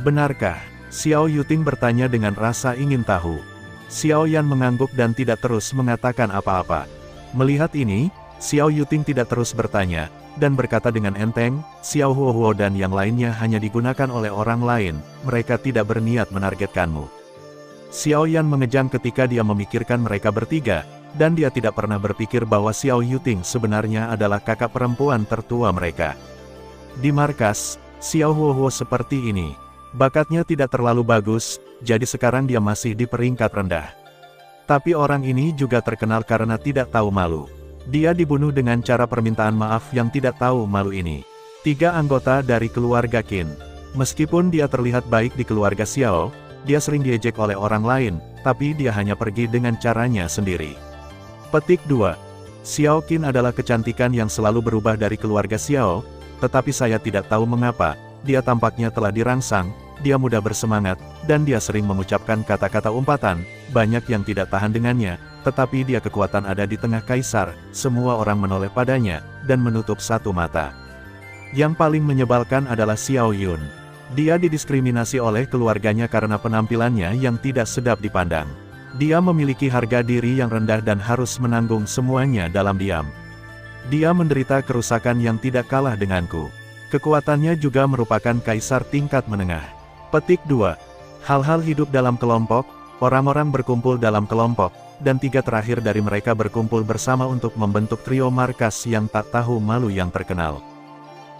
"Benarkah?" Xiao Yuting bertanya dengan rasa ingin tahu. Xiao Yan mengangguk dan tidak terus mengatakan apa-apa. Melihat ini, Xiao Yuting tidak terus bertanya, dan berkata dengan enteng, "Xiao Huohuo dan yang lainnya hanya digunakan oleh orang lain, mereka tidak berniat menargetkanmu." Xiao Yan mengejang ketika dia memikirkan mereka bertiga, dan dia tidak pernah berpikir bahwa Xiao Yuting sebenarnya adalah kakak perempuan tertua mereka. Di markas, Xiao Huohuo seperti ini. Bakatnya tidak terlalu bagus, jadi sekarang dia masih di peringkat rendah. Tapi orang ini juga terkenal karena tidak tahu malu. Dia dibunuh dengan cara permintaan maaf yang tidak tahu malu ini. 3 anggota dari keluarga Qin. Meskipun dia terlihat baik di keluarga Xiao, dia sering diejek oleh orang lain, tapi dia hanya pergi dengan caranya sendiri. Petik 2. Xiao Qin adalah kecantikan yang selalu berubah dari keluarga Xiao, tetapi saya tidak tahu mengapa, dia tampaknya telah dirangsang, dia mudah bersemangat, dan dia sering mengucapkan kata-kata umpatan, banyak yang tidak tahan dengannya, tetapi dia kekuatan ada di tengah kaisar, semua orang menoleh padanya, dan menutup satu mata. Yang paling menyebalkan adalah Xiao Yun. Dia didiskriminasi oleh keluarganya karena penampilannya yang tidak sedap dipandang. Dia memiliki harga diri yang rendah dan harus menanggung semuanya dalam diam. Dia menderita kerusakan yang tidak kalah denganku. Kekuatannya juga merupakan kaisar tingkat menengah. Petik 2. Hal-hal hidup dalam kelompok, orang-orang berkumpul dalam kelompok, dan 3 terakhir dari mereka berkumpul bersama untuk membentuk trio markas yang tak tahu malu yang terkenal.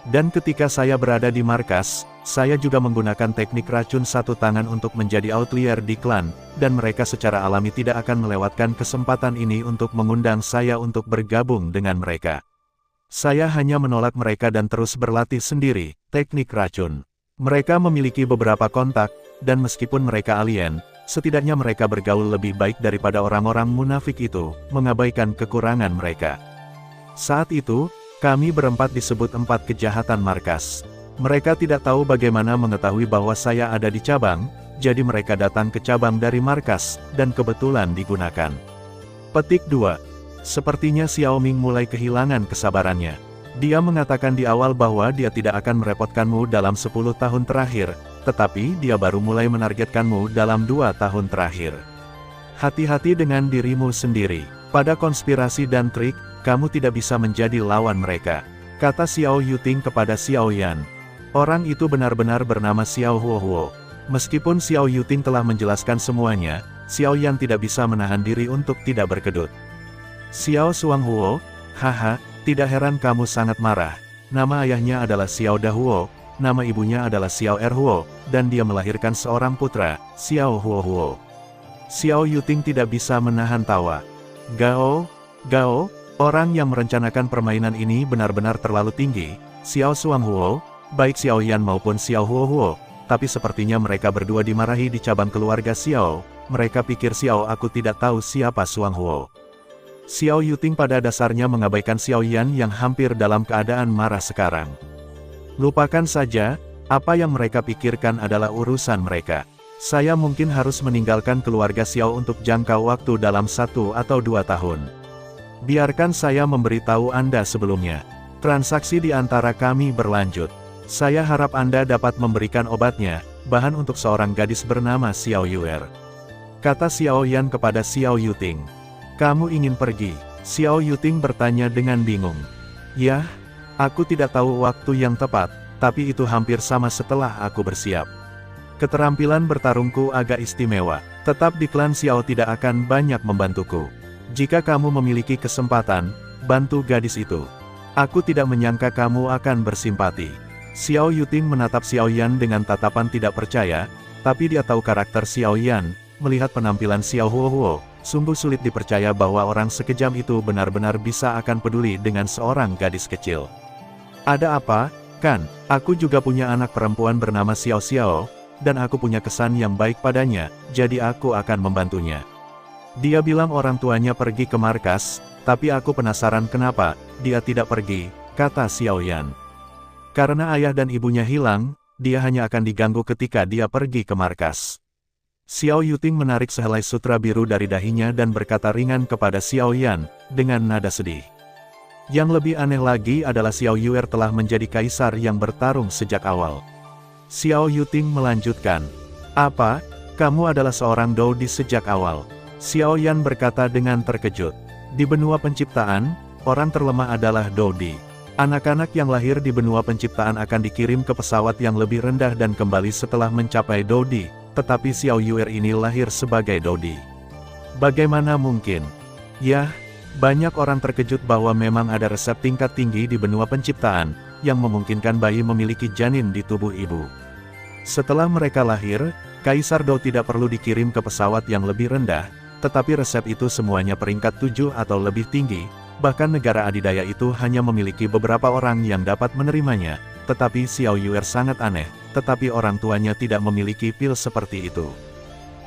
Dan ketika saya berada di markas, saya juga menggunakan teknik racun satu tangan untuk menjadi outlier di klan, dan mereka secara alami tidak akan melewatkan kesempatan ini untuk mengundang saya untuk bergabung dengan mereka. Saya hanya menolak mereka dan terus berlatih sendiri, teknik racun. Mereka memiliki beberapa kontak, dan meskipun mereka alien, Setidaknya mereka bergaul lebih baik daripada orang-orang munafik itu, mengabaikan kekurangan mereka. Saat itu, kami berempat disebut 4 kejahatan markas. Mereka tidak tahu bagaimana mengetahui bahwa saya ada di cabang, jadi mereka datang ke cabang dari markas, dan kebetulan digunakan. Petik 2. Sepertinya Xiao Ming mulai kehilangan kesabarannya. Dia mengatakan di awal bahwa dia tidak akan merepotkanmu dalam 10 tahun terakhir, tetapi dia baru mulai menargetkanmu dalam 2 tahun terakhir. Hati-hati dengan dirimu sendiri. Pada konspirasi dan trik, kamu tidak bisa menjadi lawan mereka, kata Xiao Yuting kepada Xiao Yan. Orang itu benar-benar bernama Xiao Huo. Meskipun Xiao Yuting telah menjelaskan semuanya, Xiao Yan tidak bisa menahan diri untuk tidak berkedut. Xiao Huo, haha, tidak heran kamu sangat marah. Nama ayahnya adalah Xiao Dahuo. Nama ibunya adalah Xiao Erhuo, dan dia melahirkan seorang putra, Xiao Huo. Xiao Yuting tidak bisa menahan tawa. Gao, orang yang merencanakan permainan ini benar-benar terlalu tinggi. Xiao Huo, baik Xiao Yan maupun Xiao Huo, tapi sepertinya mereka berdua dimarahi di cabang keluarga Xiao. Mereka pikir aku tidak tahu siapa Huo. Xiao Yuting pada dasarnya mengabaikan Xiao Yan yang hampir dalam keadaan marah sekarang. Lupakan saja, apa yang mereka pikirkan adalah urusan mereka. Saya mungkin harus meninggalkan keluarga Xiao untuk jangka waktu dalam 1 atau 2 tahun. Biarkan saya memberitahu Anda sebelumnya. Transaksi di antara kami berlanjut. Saya harap Anda dapat memberikan obatnya, bahan untuk seorang gadis bernama Xiao Yuer. Kata Xiao Yan kepada Xiao Yuting. Kamu ingin pergi? Xiao Yuting bertanya dengan bingung. Yah. Aku tidak tahu waktu yang tepat, tapi itu hampir sama setelah aku bersiap. Keterampilan bertarungku agak istimewa, tetap di klan Xiao tidak akan banyak membantuku. Jika kamu memiliki kesempatan, bantu gadis itu. Aku tidak menyangka kamu akan bersimpati. Xiao Yuting menatap Xiao Yan dengan tatapan tidak percaya, tapi dia tahu karakter Xiao Yan. Melihat penampilan Xiao Huo, sungguh sulit dipercaya bahwa orang sekejam itu benar-benar bisa akan peduli dengan seorang gadis kecil. Ada apa, kan? Aku juga punya anak perempuan bernama Xiao, dan aku punya kesan yang baik padanya, jadi aku akan membantunya. Dia bilang orang tuanya pergi ke markas, tapi aku penasaran kenapa dia tidak pergi, kata Xiao Yan. Karena ayah dan ibunya hilang, dia hanya akan diganggu ketika dia pergi ke markas. Xiao Yuting menarik sehelai sutra biru dari dahinya dan berkata ringan kepada Xiao Yan, dengan nada sedih. Yang lebih aneh lagi adalah Xiao Yuer telah menjadi kaisar yang bertarung sejak awal. Xiao Yuting melanjutkan. Apa? Kamu adalah seorang Doudi sejak awal. Xiao Yan berkata dengan terkejut. Di benua penciptaan, orang terlemah adalah Doudi. Anak-anak yang lahir di benua penciptaan akan dikirim ke pesawat yang lebih rendah dan kembali setelah mencapai Doudi, tetapi Xiao Yuer ini lahir sebagai Doudi. Bagaimana mungkin? Yah. Banyak orang terkejut bahwa memang ada resep tingkat tinggi di benua penciptaan, yang memungkinkan bayi memiliki janin di tubuh ibu. Setelah mereka lahir, Kaisar Dou tidak perlu dikirim ke pesawat yang lebih rendah, tetapi resep itu semuanya peringkat 7 atau lebih tinggi, bahkan negara adidaya itu hanya memiliki beberapa orang yang dapat menerimanya, tetapi Xiao Yuer sangat aneh, tetapi orang tuanya tidak memiliki pil seperti itu.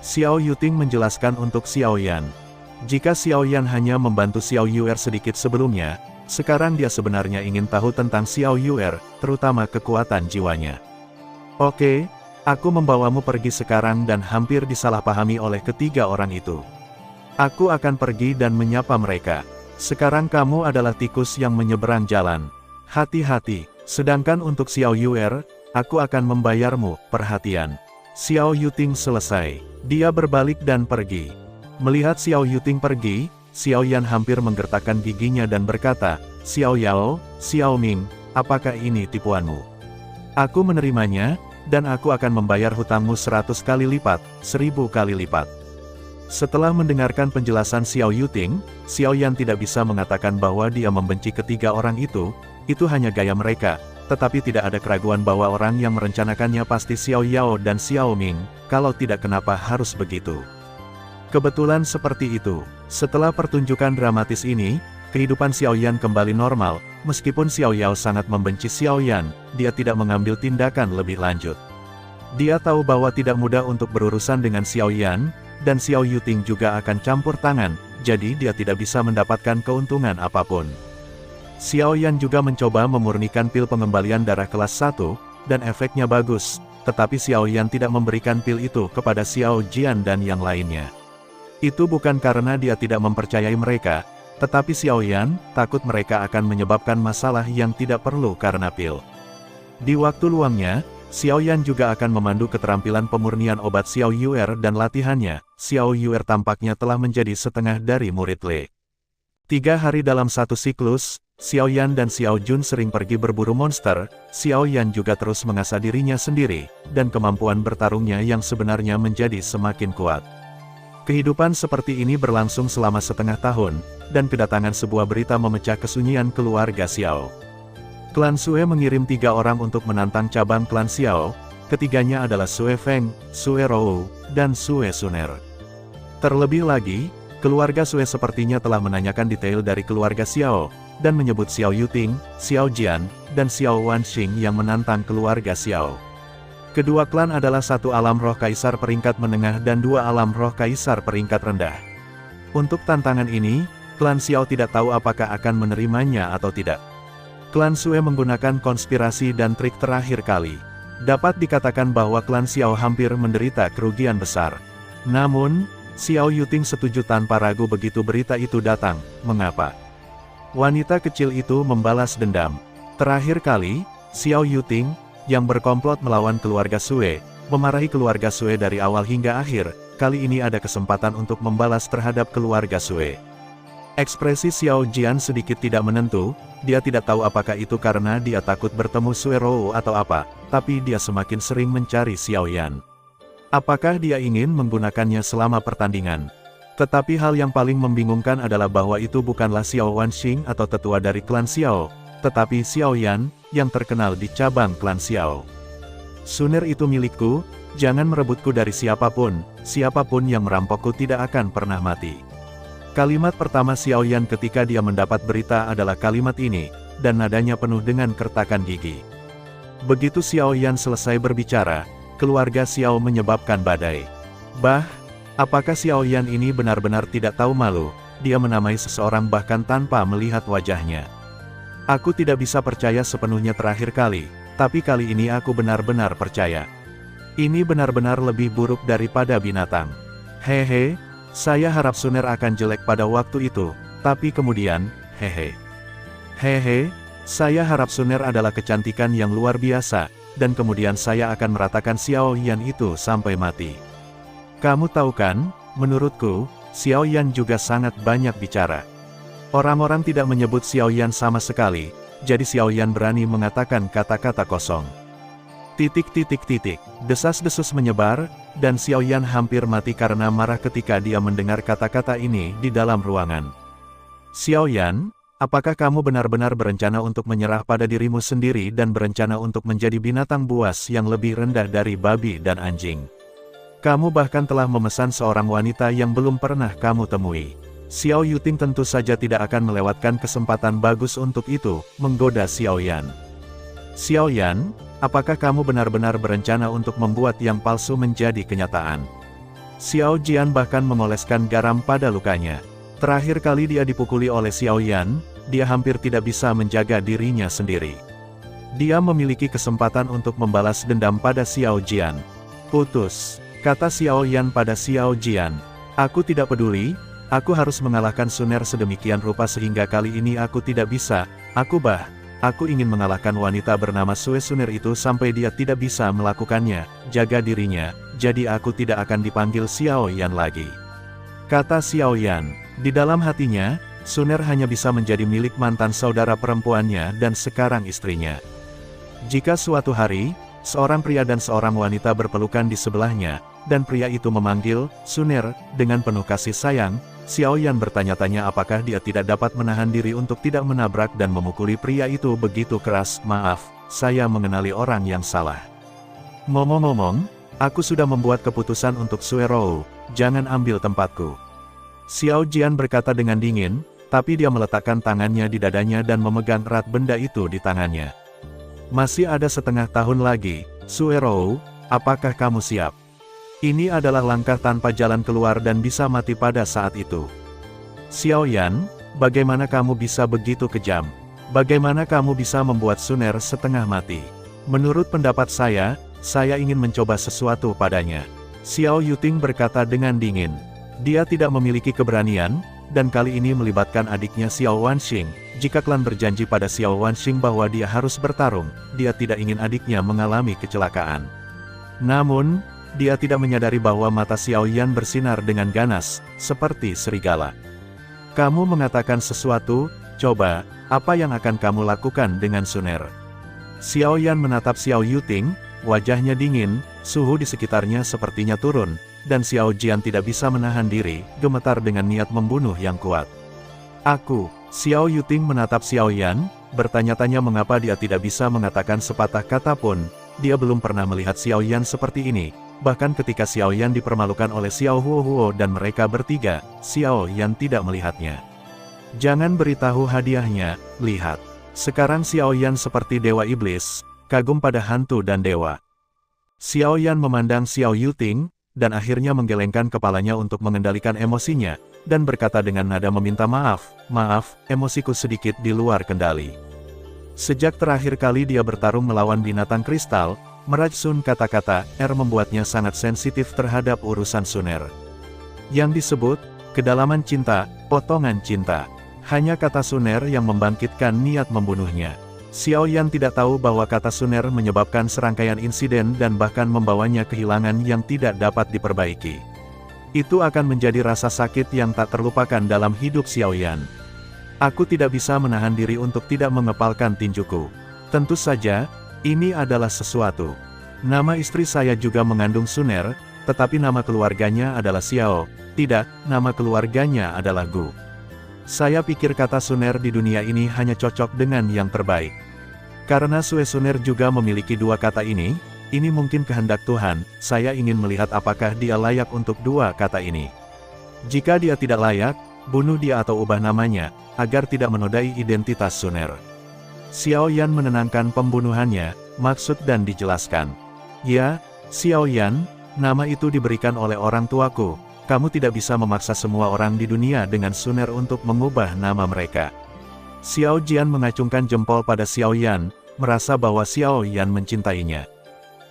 Xiao Yuting menjelaskan untuk Xiao Yan. Jika Xiao Yan hanya membantu Xiao Yuer sedikit sebelumnya, sekarang dia sebenarnya ingin tahu tentang Xiao Yuer, terutama kekuatan jiwanya. Oke, aku membawamu pergi sekarang dan hampir disalahpahami oleh ketiga orang itu. Aku akan pergi dan menyapa mereka. Sekarang kamu adalah tikus yang menyeberang jalan. Hati-hati, sedangkan untuk Xiao Yuer, aku akan membayarmu perhatian. Xiao Yuting selesai. Dia berbalik dan pergi. Melihat Xiao Yuting pergi, Xiao Yan hampir menggertakkan giginya dan berkata, Xiao Yao, Xiao Ming, apakah ini tipuanmu? Aku menerimanya, dan aku akan membayar hutangmu 100 kali lipat, 1000 kali lipat. Setelah mendengarkan penjelasan Xiao Yuting, Xiao Yan tidak bisa mengatakan bahwa dia membenci ketiga orang itu hanya gaya mereka, tetapi tidak ada keraguan bahwa orang yang merencanakannya pasti Xiao Yao dan Xiao Ming, kalau tidak kenapa harus begitu. Kebetulan seperti itu. Setelah pertunjukan dramatis ini, kehidupan Xiao Yan kembali normal, meskipun Xiao Yao sangat membenci Xiao Yan, dia tidak mengambil tindakan lebih lanjut. Dia tahu bahwa tidak mudah untuk berurusan dengan Xiao Yan, dan Xiao Yuting juga akan campur tangan, jadi dia tidak bisa mendapatkan keuntungan apapun. Xiao Yan juga mencoba memurnikan pil pengembalian darah kelas 1, dan efeknya bagus, tetapi Xiao Yan tidak memberikan pil itu kepada Xiao Jian dan yang lainnya. Itu bukan karena dia tidak mempercayai mereka, tetapi Xiao Yan takut mereka akan menyebabkan masalah yang tidak perlu karena pil. Di waktu luangnya, Xiao Yan juga akan memandu keterampilan pemurnian obat Xiao Yuer dan latihannya. Xiao Yuer tampaknya telah menjadi setengah dari murid Le. 3 hari dalam satu siklus, Xiao Yan dan Xiao Jun sering pergi berburu monster. Xiao Yan juga terus mengasah dirinya sendiri, dan kemampuan bertarungnya yang sebenarnya menjadi semakin kuat. Kehidupan seperti ini berlangsung selama setengah tahun, dan kedatangan sebuah berita memecah kesunyian keluarga Xiao. Klan Sue mengirim 3 orang untuk menantang cabang klan Xiao, ketiganya adalah Sue Feng, Sue Rou, dan Sue Suner. Terlebih lagi, keluarga Sue sepertinya telah menanyakan detail dari keluarga Xiao, dan menyebut Xiao Yuting, Xiao Jian, dan Xiao Wanxing yang menantang keluarga Xiao. Kedua klan adalah satu alam roh kaisar peringkat menengah dan 2 alam roh kaisar peringkat rendah. Untuk tantangan ini, klan Xiao tidak tahu apakah akan menerimanya atau tidak. Klan Sue menggunakan konspirasi dan trik terakhir kali. Dapat dikatakan bahwa klan Xiao hampir menderita kerugian besar. Namun, Xiao Yuting setuju tanpa ragu begitu berita itu datang. Mengapa? Wanita kecil itu membalas dendam. Terakhir kali, Xiao Yuting, yang berkomplot melawan keluarga Sue, memarahi keluarga Sue dari awal hingga akhir. Kali ini ada kesempatan untuk membalas terhadap keluarga Sue. Ekspresi Xiao Jian sedikit tidak menentu. Dia tidak tahu apakah itu karena dia takut bertemu Sue Rou atau apa, tapi dia semakin sering mencari Xiao Yan. Apakah dia ingin menggunakannya selama pertandingan? Tetapi hal yang paling membingungkan adalah bahwa itu bukanlah Xiao Wanxing atau tetua dari klan Xiao, tetapi Xiao Yan, yang terkenal di cabang klan Xiao. Suner itu milikku, jangan merebutku dari siapapun yang merampokku tidak akan pernah mati. Kalimat pertama Xiao Yan ketika dia mendapat berita adalah kalimat ini, dan nadanya penuh dengan kertakan gigi. Begitu Xiao Yan selesai berbicara, keluarga Xiao menyebabkan badai. Apakah Xiao Yan ini benar-benar tidak tahu malu? Dia menamai seseorang bahkan tanpa melihat wajahnya. Aku tidak bisa percaya sepenuhnya terakhir kali, tapi kali ini aku benar-benar percaya. Ini benar-benar lebih buruk daripada binatang. Hehe. Saya harap Suner akan jelek pada waktu itu, tapi kemudian, saya harap Suner adalah kecantikan yang luar biasa, dan kemudian saya akan meratakan Xiao Yan itu sampai mati. Kamu tahu kan, menurutku, Xiao Yan juga sangat banyak bicara. Orang-orang tidak menyebut Xiao Yan sama sekali, jadi Xiao Yan berani mengatakan kata-kata kosong. Desas-desus menyebar, dan Xiao Yan hampir mati karena marah ketika dia mendengar kata-kata ini di dalam ruangan. Xiao Yan, apakah kamu benar-benar berencana untuk menyerah pada dirimu sendiri dan berencana untuk menjadi binatang buas yang lebih rendah dari babi dan anjing? Kamu bahkan telah memesan seorang wanita yang belum pernah kamu temui. Xiao Yuting tentu saja tidak akan melewatkan kesempatan bagus untuk itu, menggoda Xiao Yan. Xiao Yan, apakah kamu benar-benar berencana untuk membuat yang palsu menjadi kenyataan? Xiao Jian bahkan memoleskan garam pada lukanya. Terakhir kali dia dipukuli oleh Xiao Yan, dia hampir tidak bisa menjaga dirinya sendiri. Dia memiliki kesempatan untuk membalas dendam pada Xiao Jian. Putus, kata Xiao Yan pada Xiao Jian. Aku tidak peduli, aku harus mengalahkan Suner sedemikian rupa sehingga kali ini aku tidak bisa, Aku ingin mengalahkan wanita bernama Sue Suner itu sampai dia tidak bisa melakukannya, jaga dirinya, jadi aku tidak akan dipanggil Xiao Yan lagi. Kata Xiao Yan, di dalam hatinya, Suner hanya bisa menjadi milik mantan saudara perempuannya dan sekarang istrinya. Jika suatu hari, seorang pria dan seorang wanita berpelukan di sebelahnya, dan pria itu memanggil, Suner, dengan penuh kasih sayang, Xiao Yan bertanya-tanya apakah dia tidak dapat menahan diri untuk tidak menabrak dan memukuli pria itu begitu keras. Maaf, saya mengenali orang yang salah. Ngomong-ngomong, aku sudah membuat keputusan untuk Sue Rou, jangan ambil tempatku. Xiao Jian berkata dengan dingin, tapi dia meletakkan tangannya di dadanya dan memegang erat benda itu di tangannya. Masih ada setengah tahun lagi, Sue Rou, apakah kamu siap? Ini adalah langkah tanpa jalan keluar dan bisa mati pada saat itu. Xiao Yan, bagaimana kamu bisa begitu kejam? Bagaimana kamu bisa membuat Suner setengah mati? Menurut pendapat saya ingin mencoba sesuatu padanya. Xiao Yuting berkata dengan dingin. Dia tidak memiliki keberanian, dan kali ini melibatkan adiknya Xiao Wanxing. Jika klan berjanji pada Xiao Wanxing bahwa dia harus bertarung, dia tidak ingin adiknya mengalami kecelakaan. Namun, dia tidak menyadari bahwa mata Xiao Yan bersinar dengan ganas, seperti serigala. Kamu mengatakan sesuatu, coba, apa yang akan kamu lakukan dengan Suner? Xiao Yan menatap Xiao Yuting, wajahnya dingin, suhu di sekitarnya sepertinya turun, dan Xiao Jian tidak bisa menahan diri, gemetar dengan niat membunuh yang kuat. Xiao Yuting menatap Xiao Yan, bertanya-tanya mengapa dia tidak bisa mengatakan sepatah kata pun. Dia belum pernah melihat Xiao Yan seperti ini, bahkan ketika Xiao Yan dipermalukan oleh Xiao Huo dan mereka bertiga, Xiao Yan tidak melihatnya. Jangan beritahu hadiahnya, lihat. Sekarang Xiao Yan seperti dewa iblis, kagum pada hantu dan dewa. Xiao Yan memandang Xiao Yuting, dan akhirnya menggelengkan kepalanya untuk mengendalikan emosinya, dan berkata dengan nada meminta maaf, emosiku sedikit di luar kendali. Sejak terakhir kali dia bertarung melawan binatang kristal, meracun kata-kata membuatnya sangat sensitif terhadap urusan Suner. Yang disebut, kedalaman cinta, potongan cinta. Hanya kata Suner yang membangkitkan niat membunuhnya. Xiao Yan tidak tahu bahwa kata Suner menyebabkan serangkaian insiden dan bahkan membawanya kehilangan yang tidak dapat diperbaiki. Itu akan menjadi rasa sakit yang tak terlupakan dalam hidup Xiao Yan. Aku tidak bisa menahan diri untuk tidak mengepalkan tinjuku. Tentu saja, ini adalah sesuatu. Nama istri saya juga mengandung Suner, tetapi nama keluarganya adalah Xiao. Tidak, nama keluarganya adalah Gu. Saya pikir kata Suner di dunia ini hanya cocok dengan yang terbaik. Karena Sue Suner juga memiliki dua kata ini mungkin kehendak Tuhan, saya ingin melihat apakah dia layak untuk dua kata ini. Jika dia tidak layak, bunuh dia atau ubah namanya, agar tidak menodai identitas Suner. Xiao Yan menenangkan pembunuhannya, maksud dan dijelaskan. Ya, Xiao Yan, nama itu diberikan oleh orang tuaku. Kamu tidak bisa memaksa semua orang di dunia dengan Suner untuk mengubah nama mereka. Xiao Jian mengacungkan jempol pada Xiao Yan, merasa bahwa Xiao Yan mencintainya.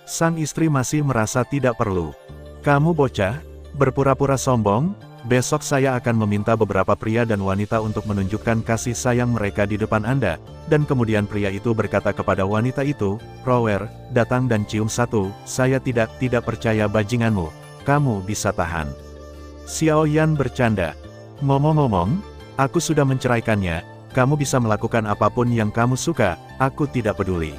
Sang istri masih merasa tidak perlu. Kamu bocah, berpura-pura sombong, besok saya akan meminta beberapa pria dan wanita untuk menunjukkan kasih sayang mereka di depan Anda, dan kemudian pria itu berkata kepada wanita itu, Rower, datang dan cium satu, saya tidak percaya bajinganmu, kamu bisa tahan. Xiao Yan bercanda. Ngomong-ngomong, aku sudah menceraikannya, kamu bisa melakukan apapun yang kamu suka, aku tidak peduli.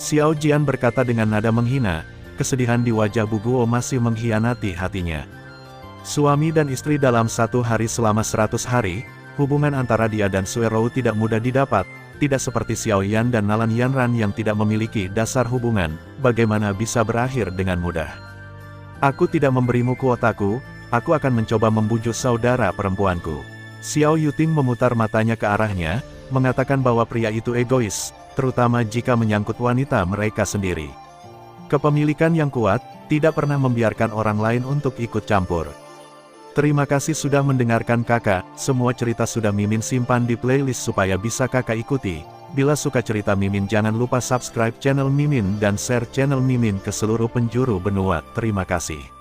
Xiao Jian berkata dengan nada menghina, kesedihan di wajah Bu Guo masih mengkhianati hatinya. Suami dan istri dalam satu hari selama 100 hari, hubungan antara dia dan Sue Rou tidak mudah didapat, tidak seperti Xiao Yan dan Nalan Yanran yang tidak memiliki dasar hubungan, bagaimana bisa berakhir dengan mudah. Aku tidak memberimu kuotaku, aku akan mencoba membujuk saudara perempuanku. Xiao Yuting memutar matanya ke arahnya, mengatakan bahwa pria itu egois, terutama jika menyangkut wanita mereka sendiri. Kepemilikan yang kuat, tidak pernah membiarkan orang lain untuk ikut campur. Terima kasih sudah mendengarkan kakak, semua cerita sudah Mimin simpan di playlist supaya bisa kakak ikuti. Bila suka cerita Mimin jangan lupa subscribe channel Mimin dan share channel Mimin ke seluruh penjuru benua. Terima kasih.